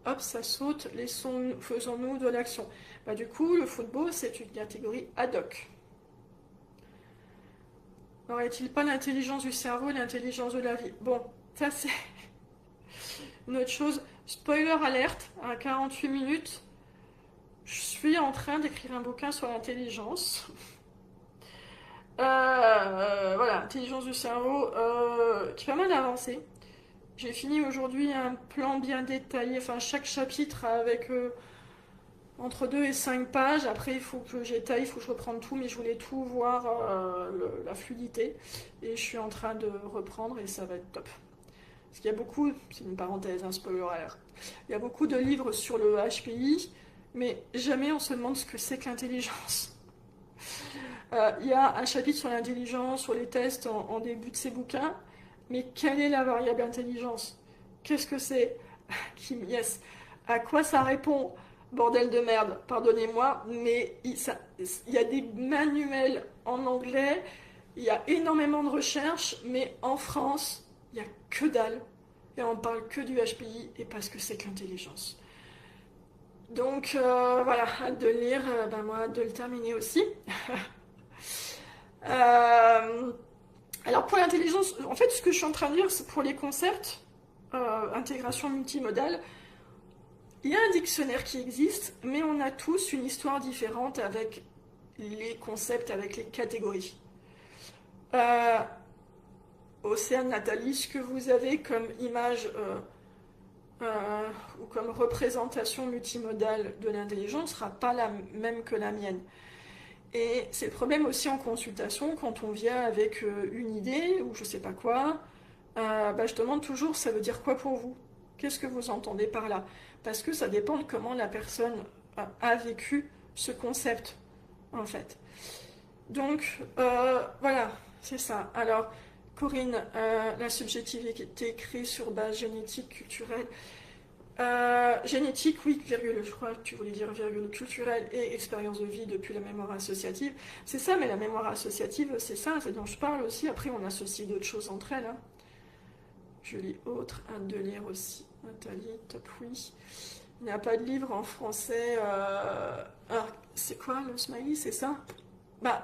hop, ça saute, faisons-nous de l'action. Du coup, le football, c'est une catégorie ad hoc. N'aurait-il pas l'intelligence du cerveau et l'intelligence de la vie? Bon, ça c'est une autre chose. Spoiler alerte, à 48 minutes, je suis en train d'écrire un bouquin sur l'intelligence. Voilà, intelligence du cerveau, qui est pas mal avancé. J'ai fini aujourd'hui un plan bien détaillé, enfin chaque chapitre avec entre 2 et 5 pages. Après, il faut que j'étaille, il faut que je reprenne tout, mais je voulais tout voir, la fluidité. Et je suis en train de reprendre et ça va être top. Parce qu'il y a beaucoup, c'est une parenthèse, un spoiler alert, il y a beaucoup de livres sur le HPI, mais jamais on se demande ce que c'est que l'intelligence. Il y a un chapitre sur l'intelligence, sur les tests en début de ces bouquins, mais quelle est la variable intelligence? Qu'est-ce que c'est? Kim, yes. À quoi ça répond? Bordel de merde, pardonnez-moi, mais il y a des manuels en anglais, il y a énormément de recherches, mais en France, il n'y a que dalle. Et on parle que du HPI et pas ce que c'est que l'intelligence. Donc voilà, hâte de lire, moi hâte de le terminer aussi. Alors pour l'intelligence, en fait ce que je suis en train de dire, c'est pour les concepts, intégration multimodale, Il y a un dictionnaire qui existe, mais on a tous une histoire différente avec les concepts, avec les catégories. Euh, Océane, Nathalie, ce que vous avez comme image ou comme représentation multimodale de l'intelligence ne sera pas la même que la mienne. Et c'est le problème aussi en consultation, quand on vient avec une idée ou je sais pas quoi, je demande toujours ça veut dire quoi pour vous? Qu'est-ce que vous entendez par là? Parce que ça dépend de comment la personne a vécu ce concept, en fait. Donc, voilà, c'est ça. Alors, Corinne, la subjectivité créée sur base génétique, culturelle. Génétique, oui, virgule, je crois que tu voulais dire virgule, culturelle et expérience de vie depuis la mémoire associative. C'est ça, mais la mémoire associative, c'est ça, c'est dont je parle aussi. Après, on associe d'autres choses entre elles. Hein. Je lis autre, hâte de lire aussi. Nathalie, top oui. Il n'y a pas de livre en français. Alors, c'est quoi le smiley, c'est ça? Bah,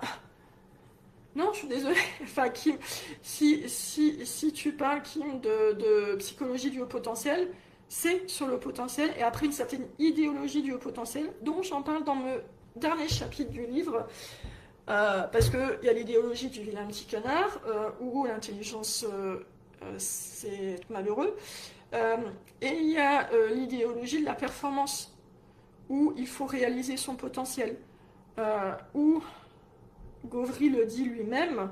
non, je suis désolée. Enfin, Kim, si tu parles, Kim, de psychologie du haut potentiel, c'est sur le potentiel et après une certaine idéologie du haut potentiel, dont j'en parle dans le dernier chapitre du livre, parce qu'il y a l'idéologie du vilain petit canard, où l'intelligence, c'est malheureux, et il y a l'idéologie de la performance, où il faut réaliser son potentiel, où Gauvry le dit lui-même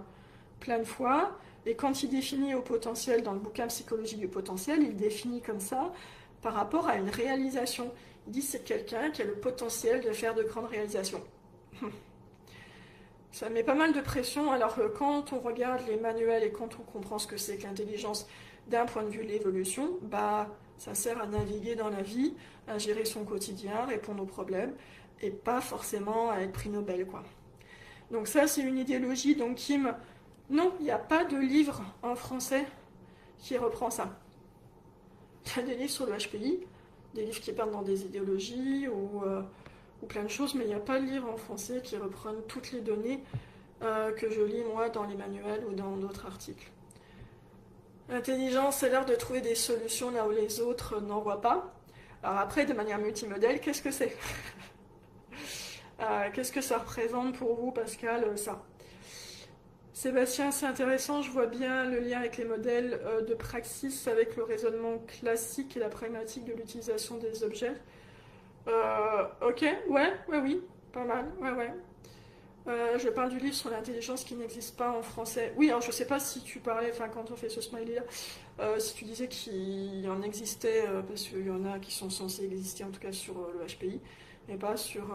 plein de fois, et quand il définit au potentiel dans le bouquin Psychologie du potentiel, il définit comme ça par rapport à une réalisation. Il dit c'est quelqu'un qui a le potentiel de faire de grandes réalisations. Ça met pas mal de pression, alors que quand on regarde les manuels et quand on comprend ce que c'est que l'intelligence d'un point de vue de l'évolution, ça sert à naviguer dans la vie, à gérer son quotidien, répondre aux problèmes, et pas forcément à être prix Nobel, quoi. Donc ça, c'est une idéologie. Donc Kim, non, il n'y a pas de livre en français qui reprend ça. Il y a des livres sur le HPI, des livres qui parlent dans des idéologies ou plein de choses, mais il n'y a pas de livre en français qui reprenne toutes les données que je lis moi dans les manuels ou dans d'autres articles. L'intelligence, c'est l'art de trouver des solutions là où les autres n'en voient pas. Alors après, de manière multimodèle, qu'est-ce que c'est? Qu'est-ce que ça représente pour vous, Pascal, ça? Sébastien, c'est intéressant, je vois bien le lien avec les modèles de praxis, avec le raisonnement classique et la pragmatique de l'utilisation des objets. Ok, ouais, oui, pas mal, ouais. Je parle du livre sur l'intelligence qui n'existe pas en français. Oui, alors je sais pas si tu parlais, enfin quand on fait ce smiley là, si tu disais qu'il en existait, parce qu'il y en a qui sont censés exister en tout cas sur le HPI, mais pas sur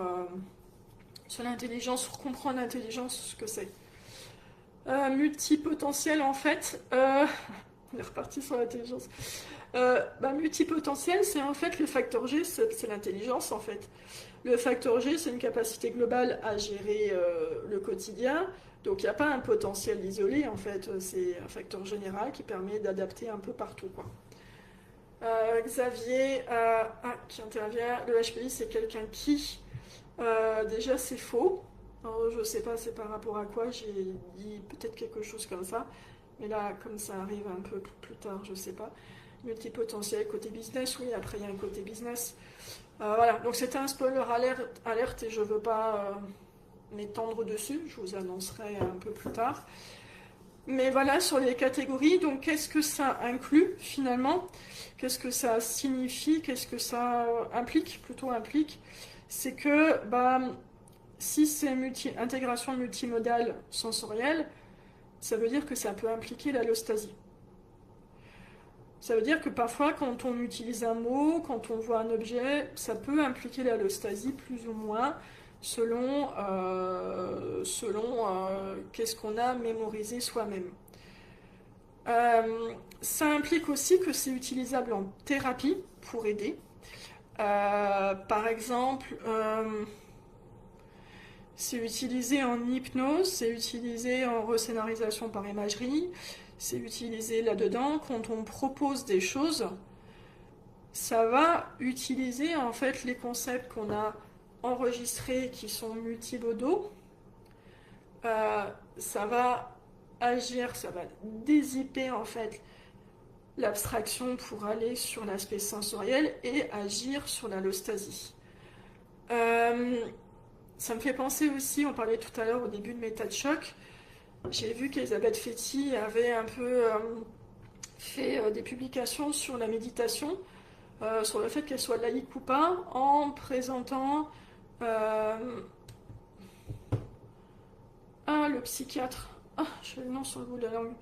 l'intelligence, sur comprendre l'intelligence, ce que c'est. Multipotentiel en fait, on est reparti sur l'intelligence. Multipotentiel, c'est en fait le facteur G, c'est l'intelligence en fait. Le facteur G, c'est une capacité globale à gérer le quotidien. Donc il n'y a pas un potentiel isolé en fait, c'est un facteur général qui permet d'adapter un peu partout, quoi. Xavier qui intervient, le HPI c'est quelqu'un qui, déjà c'est faux. Alors, je sais pas c'est par rapport à quoi, j'ai dit peut-être quelque chose comme ça, mais là comme ça arrive un peu plus tard, je sais pas. Multipotentiel, côté business, oui, après il y a un côté business. Voilà, donc c'était un spoiler alerte et je veux pas m'étendre dessus, je vous annoncerai un peu plus tard. Mais voilà, sur les catégories, donc qu'est-ce que ça inclut finalement? Qu'est-ce que ça signifie? Qu'est-ce que ça implique? Plutôt implique, c'est que si c'est intégration multimodale sensorielle, ça veut dire que ça peut impliquer l'allostasie. Ça veut dire que parfois, quand on utilise un mot, quand on voit un objet, ça peut impliquer l'allostasie plus ou moins, selon qu'est-ce qu'on a mémorisé soi-même. Ça implique aussi que c'est utilisable en thérapie pour aider. Par exemple, c'est utilisé en hypnose, c'est utilisé en rescénarisation par imagerie, c'est utilisé là-dedans quand on propose des choses. Ça va utiliser en fait les concepts qu'on a enregistrés qui sont multimodaux. Ça va agir, ça va dézipper en fait l'abstraction pour aller sur l'aspect sensoriel et agir sur l'allostasie. Ça me fait penser aussi, on parlait tout à l'heure au début de Méta de choc, j'ai vu qu'Elisabeth Fetty avait un peu fait des publications sur la méditation, sur le fait qu'elle soit laïque ou pas, en présentant le psychiatre. Ah, j'ai le nom sur le bout de la langue.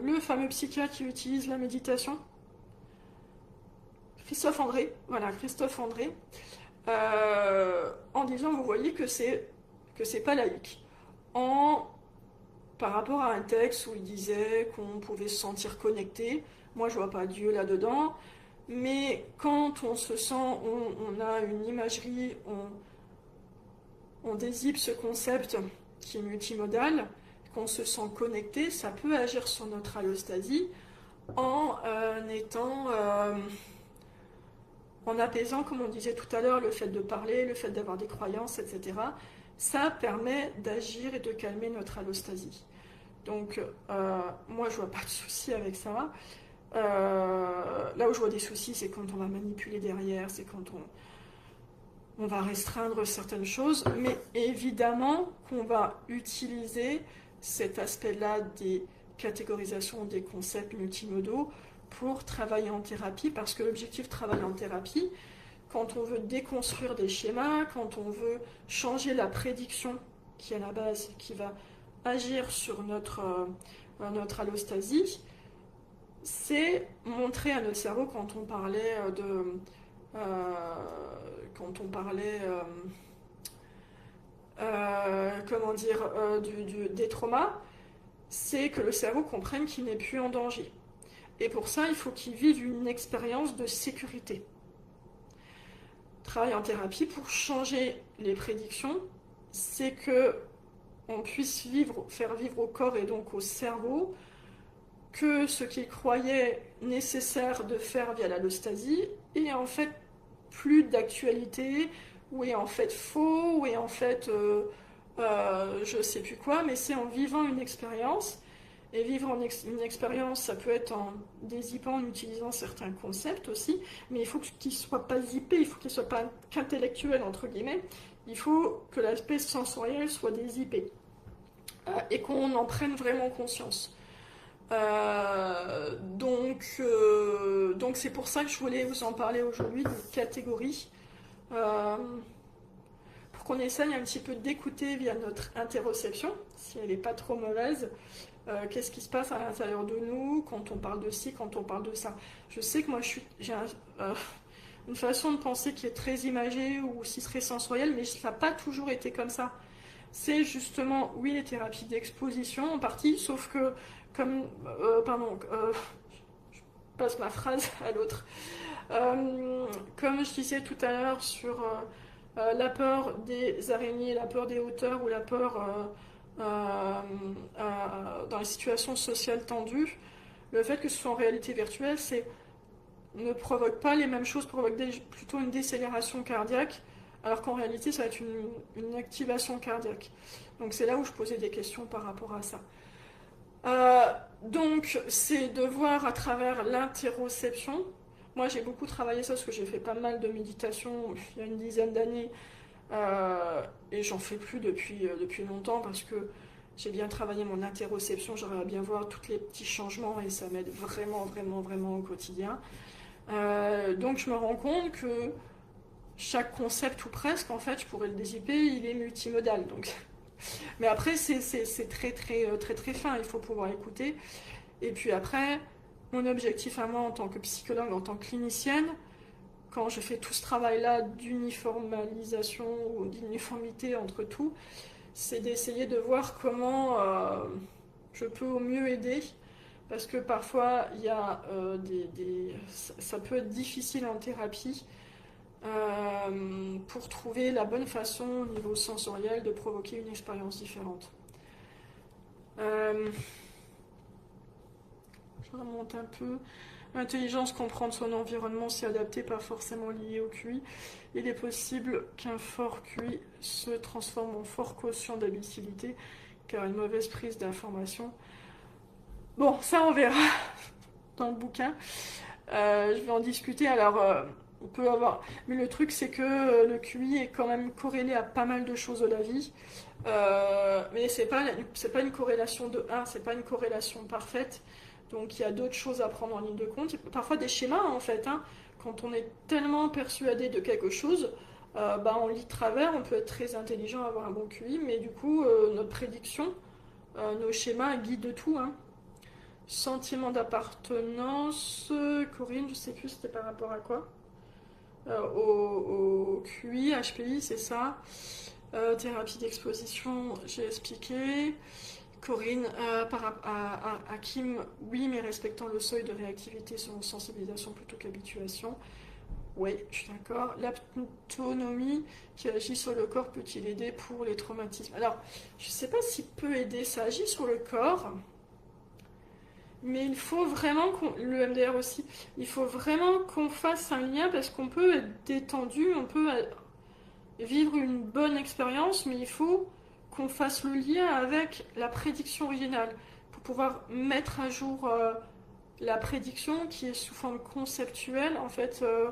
Le fameux psychiatre qui utilise la méditation. Christophe André, voilà, Christophe André, en disant, vous voyez que c'est pas laïque. Par rapport à un texte où il disait qu'on pouvait se sentir connecté, moi je vois pas Dieu là-dedans, mais quand on se sent, on a une imagerie, on dézipe ce concept qui est multimodal, qu'on se sent connecté, ça peut agir sur notre allostasie en en apaisant, comme on disait tout à l'heure, le fait de parler, le fait d'avoir des croyances, etc. Ça permet d'agir et de calmer notre allostasie. Donc, moi, je vois pas de souci avec ça. Là où je vois des soucis, c'est quand on va manipuler derrière, c'est quand on va restreindre certaines choses, mais évidemment qu'on va utiliser cet aspect-là des catégorisations des concepts multimodaux pour travailler en thérapie, parce que l'objectif de travailler en thérapie, quand on veut déconstruire des schémas, quand on veut changer la prédiction qui est à la base, qui va agir sur notre allostasie, c'est montrer à notre cerveau, quand on parlait des traumas, c'est que le cerveau comprenne qu'il n'est plus en danger. Et pour ça, il faut qu'il vive une expérience de sécurité. Travail en thérapie pour changer les prédictions, c'est que on puisse faire vivre au corps et donc au cerveau que ce qu'il croyait nécessaire de faire via l'allostasie est en fait plus d'actualité, ou est en fait faux, ou est en fait je sais plus quoi, mais c'est en vivant une expérience. Et vivre une expérience, ça peut être en dézippant, en utilisant certains concepts aussi, mais il faut qu'il ne soit pas zippé, il faut qu'il ne soit pas qu'intellectuel, entre guillemets. Il faut que l'aspect sensoriel soit dézippé et qu'on en prenne vraiment conscience. Donc c'est pour ça que je voulais vous en parler aujourd'hui, des catégories, euh, pour qu'on essaye un petit peu d'écouter via notre interoception, si elle n'est pas trop mauvaise, qu'est-ce qui se passe à l'intérieur de nous quand on parle de ci, quand on parle de ça. Je sais que moi j'ai une façon de penser qui est très imagée ou aussi très sensorielle, mais ça n'a pas toujours été comme ça. C'est justement, oui, les thérapies d'exposition en partie, sauf que, je passe ma phrase à l'autre. Comme je disais tout à l'heure sur la peur des araignées, la peur des hauteurs ou la peur dans les situations sociales tendues, le fait que ce soit en réalité virtuelle, ne provoque pas les mêmes choses, provoque plutôt une décélération cardiaque, alors qu'en réalité, ça va être une activation cardiaque. Donc c'est là où je posais des questions par rapport à ça. Donc c'est de voir à travers l'interoception. Moi j'ai beaucoup travaillé ça parce que j'ai fait pas mal de méditation il y a une dizaine d'années et j'en fais plus depuis longtemps parce que j'ai bien travaillé mon interoception, j'aimerais bien voir tous les petits changements et ça m'aide vraiment, vraiment, vraiment au quotidien. Donc je me rends compte que chaque concept ou presque, en fait, je pourrais le dézipper, il est multimodal. Donc. Mais après, c'est très, très, très, très fin, il faut pouvoir écouter. Et puis après, mon objectif à moi en tant que psychologue, en tant que clinicienne, quand je fais tout ce travail-là d'uniformisation ou d'uniformité entre tout, c'est d'essayer de voir comment je peux au mieux aider. Parce que parfois, il y a ça peut être difficile en thérapie pour trouver la bonne façon au niveau sensoriel de provoquer une expérience différente. Je remonte un peu. L'intelligence, comprendre son environnement, s'y adapter, pas forcément lié au QI. Il est possible qu'un fort QI se transforme en fort quotient d'imbécilité, car une mauvaise prise d'information Bon, ça on verra dans le bouquin. Je vais en discuter. Alors, on peut avoir. Mais le truc, c'est que le QI est quand même corrélé à pas mal de choses de la vie. Mais c'est pas une corrélation de 1, c'est pas une corrélation parfaite. Donc, il y a d'autres choses à prendre en ligne de compte. Parfois des schémas, en fait. Hein. Quand on est tellement persuadé de quelque chose, bah, on lit de travers, on peut être très intelligent, avoir un bon QI, mais du coup, notre prédiction, nos schémas guident tout. Hein. Sentiment d'appartenance, Corinne, je sais plus c'était par rapport à quoi. Au QI, HPI, c'est ça. Thérapie d'exposition, j'ai expliqué. Corinne, à Kim, oui, mais respectant le seuil de réactivité selon sensibilisation plutôt qu'habituation. Oui, je suis d'accord. L'autonomie qui agit sur le corps peut-il aider pour les traumatismes? Alors, je ne sais pas s'il peut aider, ça agit sur le corps. Mais il faut vraiment le MDR aussi, il faut vraiment qu'on fasse un lien parce qu'on peut être détendu, on peut vivre une bonne expérience, mais il faut qu'on fasse le lien avec la prédiction originale pour pouvoir mettre à jour la prédiction qui est sous forme conceptuelle. En fait, euh,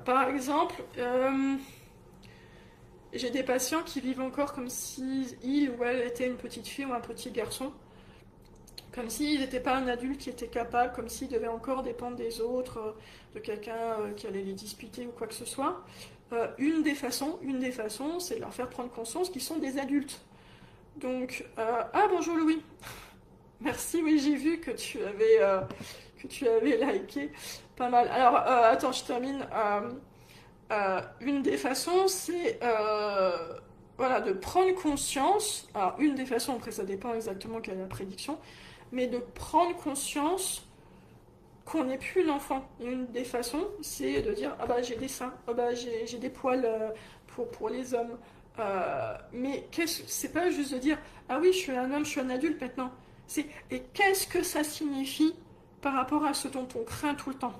par exemple, j'ai des patients qui vivent encore comme si il ou elle était une petite fille ou un petit garçon. Comme s'il n'était pas un adulte qui était capable, comme s'il devait encore dépendre des autres, de quelqu'un qui allait les disputer ou quoi que ce soit. Une des façons, c'est de leur faire prendre conscience qu'ils sont des adultes. Donc, ah bonjour Louis, merci, oui j'ai vu que tu avais liké, pas mal. Alors, attends, je termine. Une des façons, c'est voilà, de prendre conscience. Alors, une des façons, après ça dépend exactement quelle est la prédiction, mais de prendre conscience qu'on n'est plus l'enfant. Et une des façons, c'est de dire ah bah j'ai des seins, ah bah j'ai des poils pour les hommes. Mais c'est pas juste de dire ah oui je suis un homme, je suis un adulte maintenant. C'est et qu'est-ce que ça signifie par rapport à ce dont on craint tout le temps.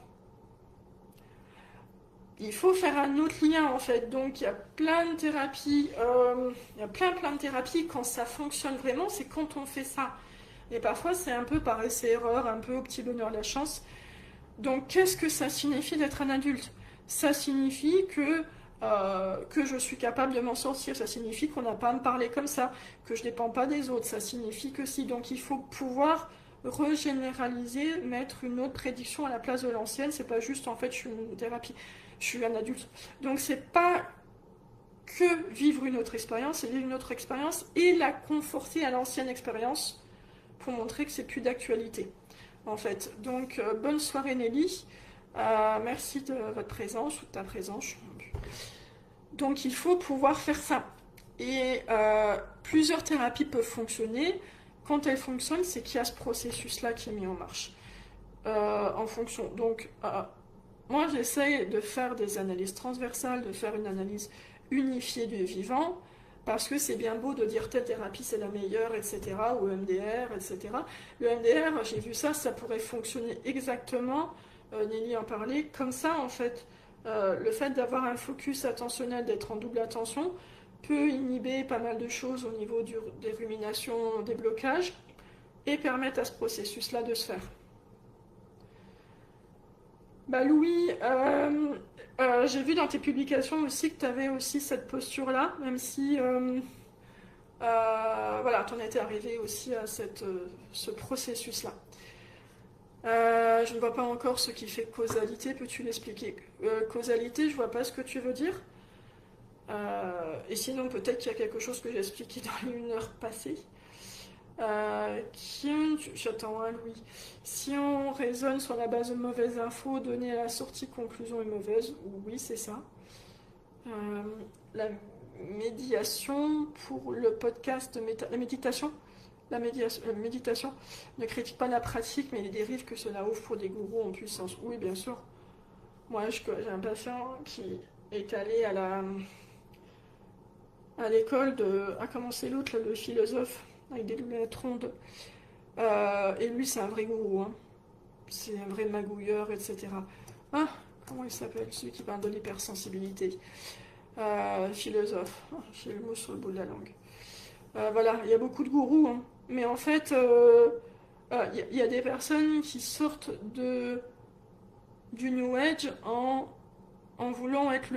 Il faut faire un autre lien en fait. Donc il y a plein de thérapies, il y a plein de thérapies quand ça fonctionne vraiment, c'est quand on fait ça. Et parfois c'est un peu par essai-erreur, un peu au petit bonheur la chance. Donc qu'est-ce que ça signifie d'être un adulte? Ça signifie que je suis capable de m'en sortir, ça signifie qu'on n'a pas à me parler comme ça, que je ne dépends pas des autres, ça signifie que si. Donc il faut pouvoir regénéraliser, mettre une autre prédiction à la place de l'ancienne, c'est pas juste en fait je suis une thérapie, je suis un adulte. Donc c'est pas que vivre une autre expérience, c'est vivre une autre expérience et la conforter à l'ancienne expérience pour montrer que c'est plus d'actualité en fait. Donc, bonne soirée Nelly. Merci de votre présence ou de ta présence. Donc, il faut pouvoir faire ça. Et plusieurs thérapies peuvent fonctionner. Quand elles fonctionnent, c'est qu'il y a ce processus-là qui est mis en marche. En fonction. Donc, moi, j'essaye de faire des analyses transversales, de faire une analyse unifiée du vivant, parce que c'est bien beau de dire telle thérapie c'est la meilleure, etc., ou MDR, etc. Le MDR, j'ai vu ça, ça pourrait fonctionner exactement, Nelly en parlait, comme ça en fait. Le fait d'avoir un focus attentionnel, d'être en double attention, peut inhiber pas mal de choses au niveau des ruminations, des blocages, et permettre à ce processus-là de se faire. Bah Louis, j'ai vu dans tes publications aussi que tu avais aussi cette posture-là, même si voilà, tu en étais arrivé aussi à ce processus-là. Je ne vois pas encore ce qui fait causalité, peux-tu l'expliquer? Causalité, je vois pas ce que tu veux dire. Et sinon, peut-être qu'il y a quelque chose que j'ai expliqué dans une heure passée. J'attends un Louis. Si on raisonne sur la base de mauvaises infos données à la sortie, conclusion est mauvaise, oui, c'est ça. La médiation pour le podcast, la méditation. La méditation ne critique pas la pratique, mais les dérives que cela ouvre pour des gourous en puissance. Oui, bien sûr. Moi, j'ai un patient qui est allé à l'école de. Ah, comment c'est l'autre, le philosophe, avec des lunettes rondes. Et lui, c'est un vrai gourou. Hein. C'est un vrai magouilleur, etc. Ah, comment il s'appelle? Celui qui parle de l'hypersensibilité. Philosophe. J'ai le mot sur le bout de la langue. Voilà, il y a beaucoup de gourous, hein. Mais en fait, il y a des personnes qui sortent du New Age en voulant être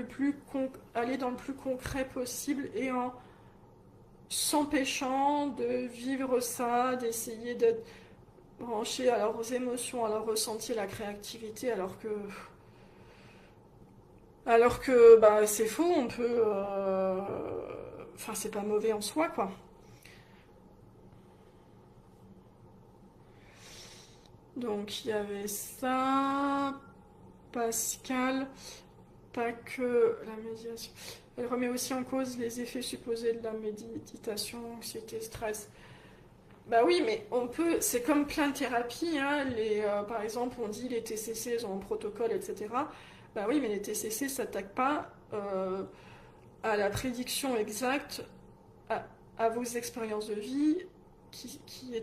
aller dans le plus concret possible et en s'empêchant de vivre ça, d'essayer d'être branché à leurs émotions, à leurs ressentis, à la créativité, alors que bah, c'est faux, on peut... Enfin, c'est pas mauvais en soi, quoi. Donc, il y avait ça, Pascal, pas que la médiation. Elle remet aussi en cause les effets supposés de la méditation, anxiété, stress. Bah oui, mais on peut, c'est comme plein de thérapies, hein, par exemple, on dit les TCC ont un protocole, etc. Bah oui, mais les TCC ne s'attaquent pas à la prédiction exacte, à, à vos expériences de vie, qui est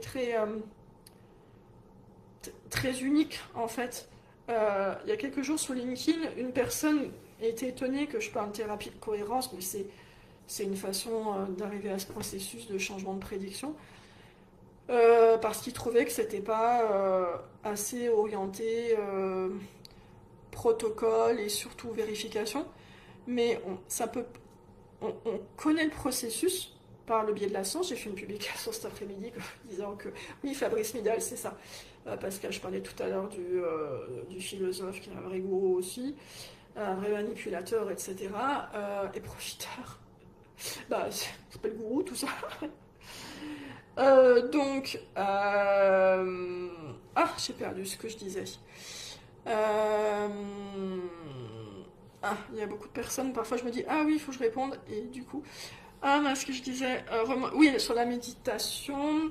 très unique en fait. Il y a quelques jours sur LinkedIn, une personne était étonnée que je parle de thérapie de cohérence, mais c'est une façon d'arriver à ce processus de changement de prédiction. Parce qu'il trouvait que c'était pas assez orienté protocole et surtout vérification. Mais on connaît le processus par le biais de la science. J'ai fait une publication cet après-midi disant que oui, Fabrice Midal, c'est ça. Pascal, je parlais tout à l'heure du philosophe qui est un vrai gourou aussi, un vrai manipulateur, etc. Et profiteur. Bah, c'est pas le gourou, tout ça. Ah, j'ai perdu ce que je disais. Euh... Ah, il y a beaucoup de personnes. Parfois, je me dis, ah oui, il faut que je réponde. Et du coup, ah, mais ce que je disais, oui, sur la méditation.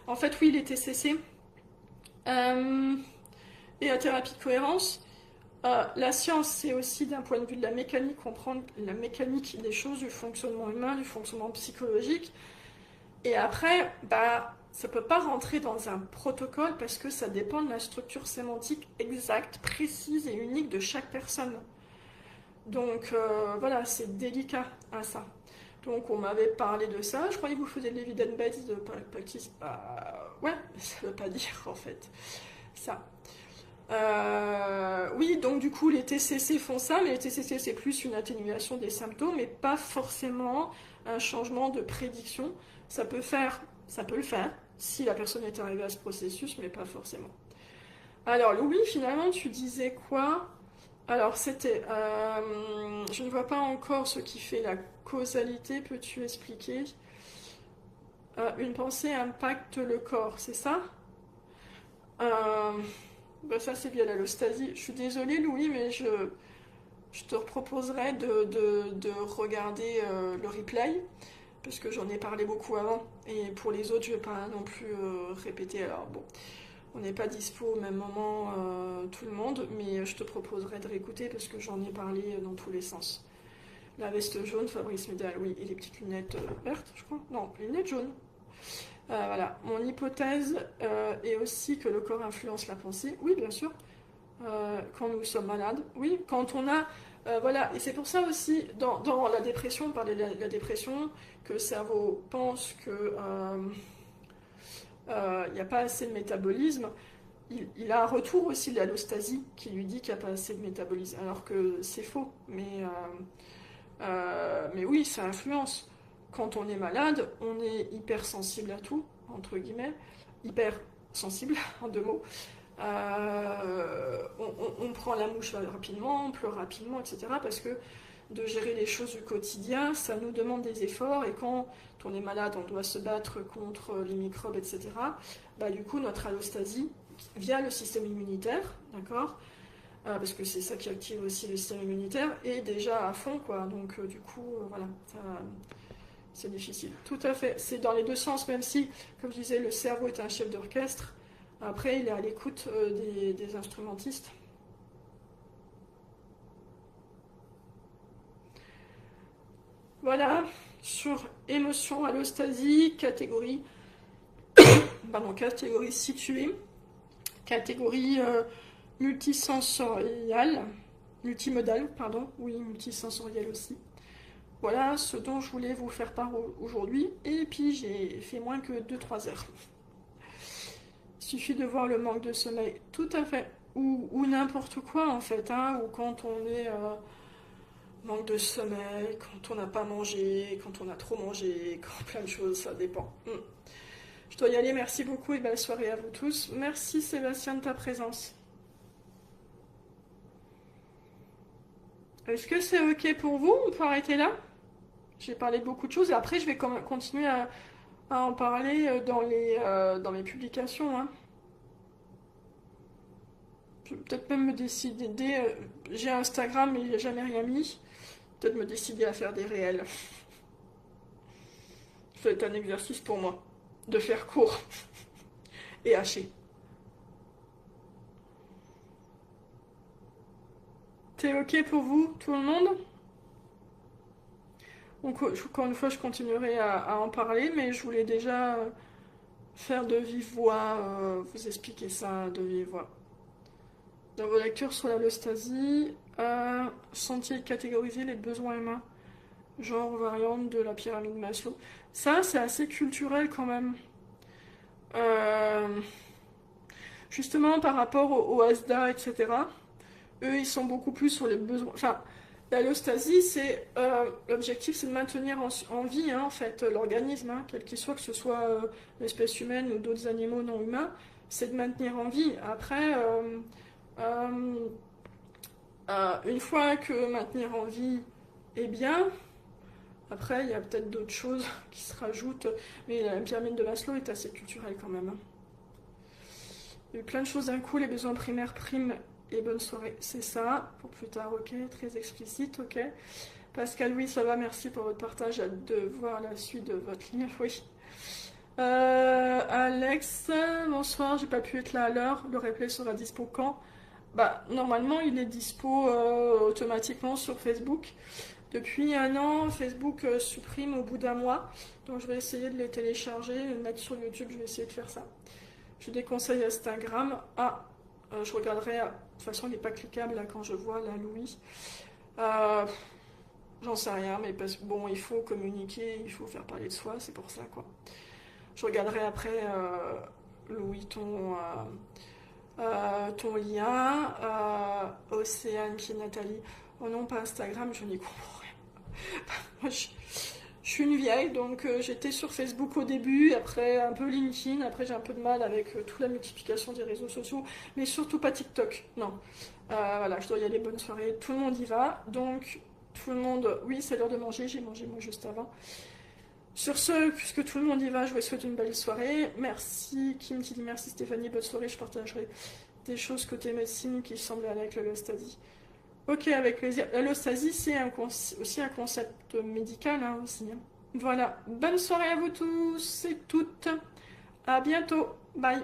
En fait, oui, les TCC euh, et la thérapie de cohérence. La science, c'est aussi d'un point de vue de la mécanique, comprendre la mécanique des choses, du fonctionnement humain, du fonctionnement psychologique. Et après, bah, ça peut pas rentrer dans un protocole parce que ça dépend de la structure sémantique exacte, précise et unique de chaque personne. Donc voilà, c'est délicat à ça. Donc on m'avait parlé de ça, je croyais que vous faisiez de l'evidence-based de practice. Bah ouais, mais ça veut pas dire en fait ça. Oui, donc du coup les TCC font ça, mais les TCC c'est plus une atténuation des symptômes et pas forcément un changement de prédiction. Ça peut le faire si la personne est arrivée à ce processus, mais pas forcément. Alors Louis, finalement tu disais quoi? Alors c'était, je ne vois pas encore ce qui fait la causalité, peux-tu expliquer? Une pensée impacte le corps, c'est ça? Euh, Bah ça c'est bien l'allostasie. Je suis désolée Louis, mais je te proposerai de regarder le replay, parce que j'en ai parlé beaucoup avant. Et pour les autres, je ne vais pas non plus répéter. Alors bon, on n'est pas dispo au même moment tout le monde, mais je te proposerai de réécouter parce que j'en ai parlé dans tous les sens. La veste jaune, Fabrice Midal, oui, et les petites lunettes vertes, je crois. Non, les lunettes jaunes. Voilà, mon hypothèse est aussi que le corps influence la pensée. Oui, bien sûr. Quand nous sommes malades, oui, quand on a... voilà, et c'est pour ça aussi, dans la dépression, on parlait de la dépression, que le cerveau pense que il n'y a pas assez de métabolisme. Il a un retour aussi de l'allostasie qui lui dit qu'il n'y a pas assez de métabolisme, alors que c'est faux. Mais oui, ça influence. Quand on est malade, on est hypersensible à tout, entre guillemets, hyper sensible, en deux mots. On prend la mouche rapidement, on pleure rapidement, etc. Parce que de gérer les choses du quotidien, ça nous demande des efforts. Et quand on est malade, on doit se battre contre les microbes, etc. Bah, du coup, notre allostasie, via le système immunitaire, d'accord, parce que c'est ça qui active aussi le système immunitaire, est déjà à fond, quoi. Donc, du coup, voilà, c'est difficile. Tout à fait. C'est dans les deux sens, même si, comme je disais, le cerveau est un chef d'orchestre. Après, il est à l'écoute des instrumentistes. Voilà, sur émotion, allostasie, catégorie située, catégorie multisensorielle, multimodale, pardon, oui, multisensorielle aussi. Voilà ce dont je voulais vous faire part aujourd'hui. Et puis j'ai fait moins que 2-3 heures. Il suffit de voir le manque de sommeil, tout à fait. Ou n'importe quoi en fait, hein, ou quand on est manque de sommeil, quand on n'a pas mangé, quand on a trop mangé, quand plein de choses, ça dépend. Je dois y aller, merci beaucoup et belle soirée à vous tous. Merci Sébastien de ta présence. Est-ce que c'est ok pour vous? On peut arrêter là? J'ai parlé de beaucoup de choses et après je vais continuer à en parler dans mes publications, hein. Je vais peut-être même me décider. J'ai Instagram mais j'ai jamais rien mis. Peut-être me décider à faire des réels. Ça va être un exercice pour moi. De faire court et haché. C'est ok pour vous, tout le monde? Donc, encore une fois, je continuerai à en parler, mais je voulais déjà faire de vive voix, vous expliquer ça de vive voix. Dans vos lectures sur l'allostasie, sentier catégoriser les besoins humains, genre variante de la pyramide Maslow. Ça, c'est assez culturel quand même. Euh, Justement, par rapport au ASDA, etc., eux, ils sont beaucoup plus sur les besoins. Enfin, l'allostasie, l'objectif, c'est de maintenir en vie, hein, en fait, l'organisme, hein, quel qu'il soit, que ce soit l'espèce humaine ou d'autres animaux non humains, c'est de maintenir en vie. Après, euh, une fois que maintenir en vie est bien, après, il y a peut-être d'autres choses qui se rajoutent, mais la pyramide de Maslow est assez culturelle quand même, hein. Il y a eu plein de choses d'un coup, les besoins primaires priment et bonne soirée. C'est ça, pour plus tard, ok, très explicite, ok. Pascal, oui, ça va, merci pour votre partage, hâte de voir la suite de votre livre, oui. Alex, bonsoir, j'ai pas pu être là à l'heure, le replay sera dispo quand? Bah, normalement, il est dispo automatiquement sur Facebook. Depuis un an, Facebook supprime au bout d'un mois, donc je vais essayer de les télécharger, les mettre sur YouTube, je vais essayer de faire ça. Je déconseille Instagram. Je regarderai. De toute façon, il n'est pas cliquable là, quand je vois la Louis. Euh, J'en sais rien, mais bon, il faut communiquer, il faut faire parler de soi, c'est pour ça quoi. Je regarderai après, Louis, ton lien. Océane qui est Nathalie. Oh non, pas Instagram, je n'y comprends rien. Moi, je suis une vieille, donc j'étais sur Facebook au début, après un peu LinkedIn, après j'ai un peu de mal avec toute la multiplication des réseaux sociaux, mais surtout pas TikTok, non. Voilà, je dois y aller, bonne soirée, tout le monde y va, donc tout le monde, oui c'est l'heure de manger, j'ai mangé moi juste avant. Sur ce, puisque tout le monde y va, je vous souhaite une belle soirée, merci Kim qui dit merci Stéphanie, bonne soirée, je partagerai des choses côté médecine qui semblent aller avec l'allostasie. Ok, avec plaisir. L'allostasie, c'est aussi un concept médical, hein, aussi, hein. Voilà. Bonne soirée à vous tous et toutes. À bientôt. Bye.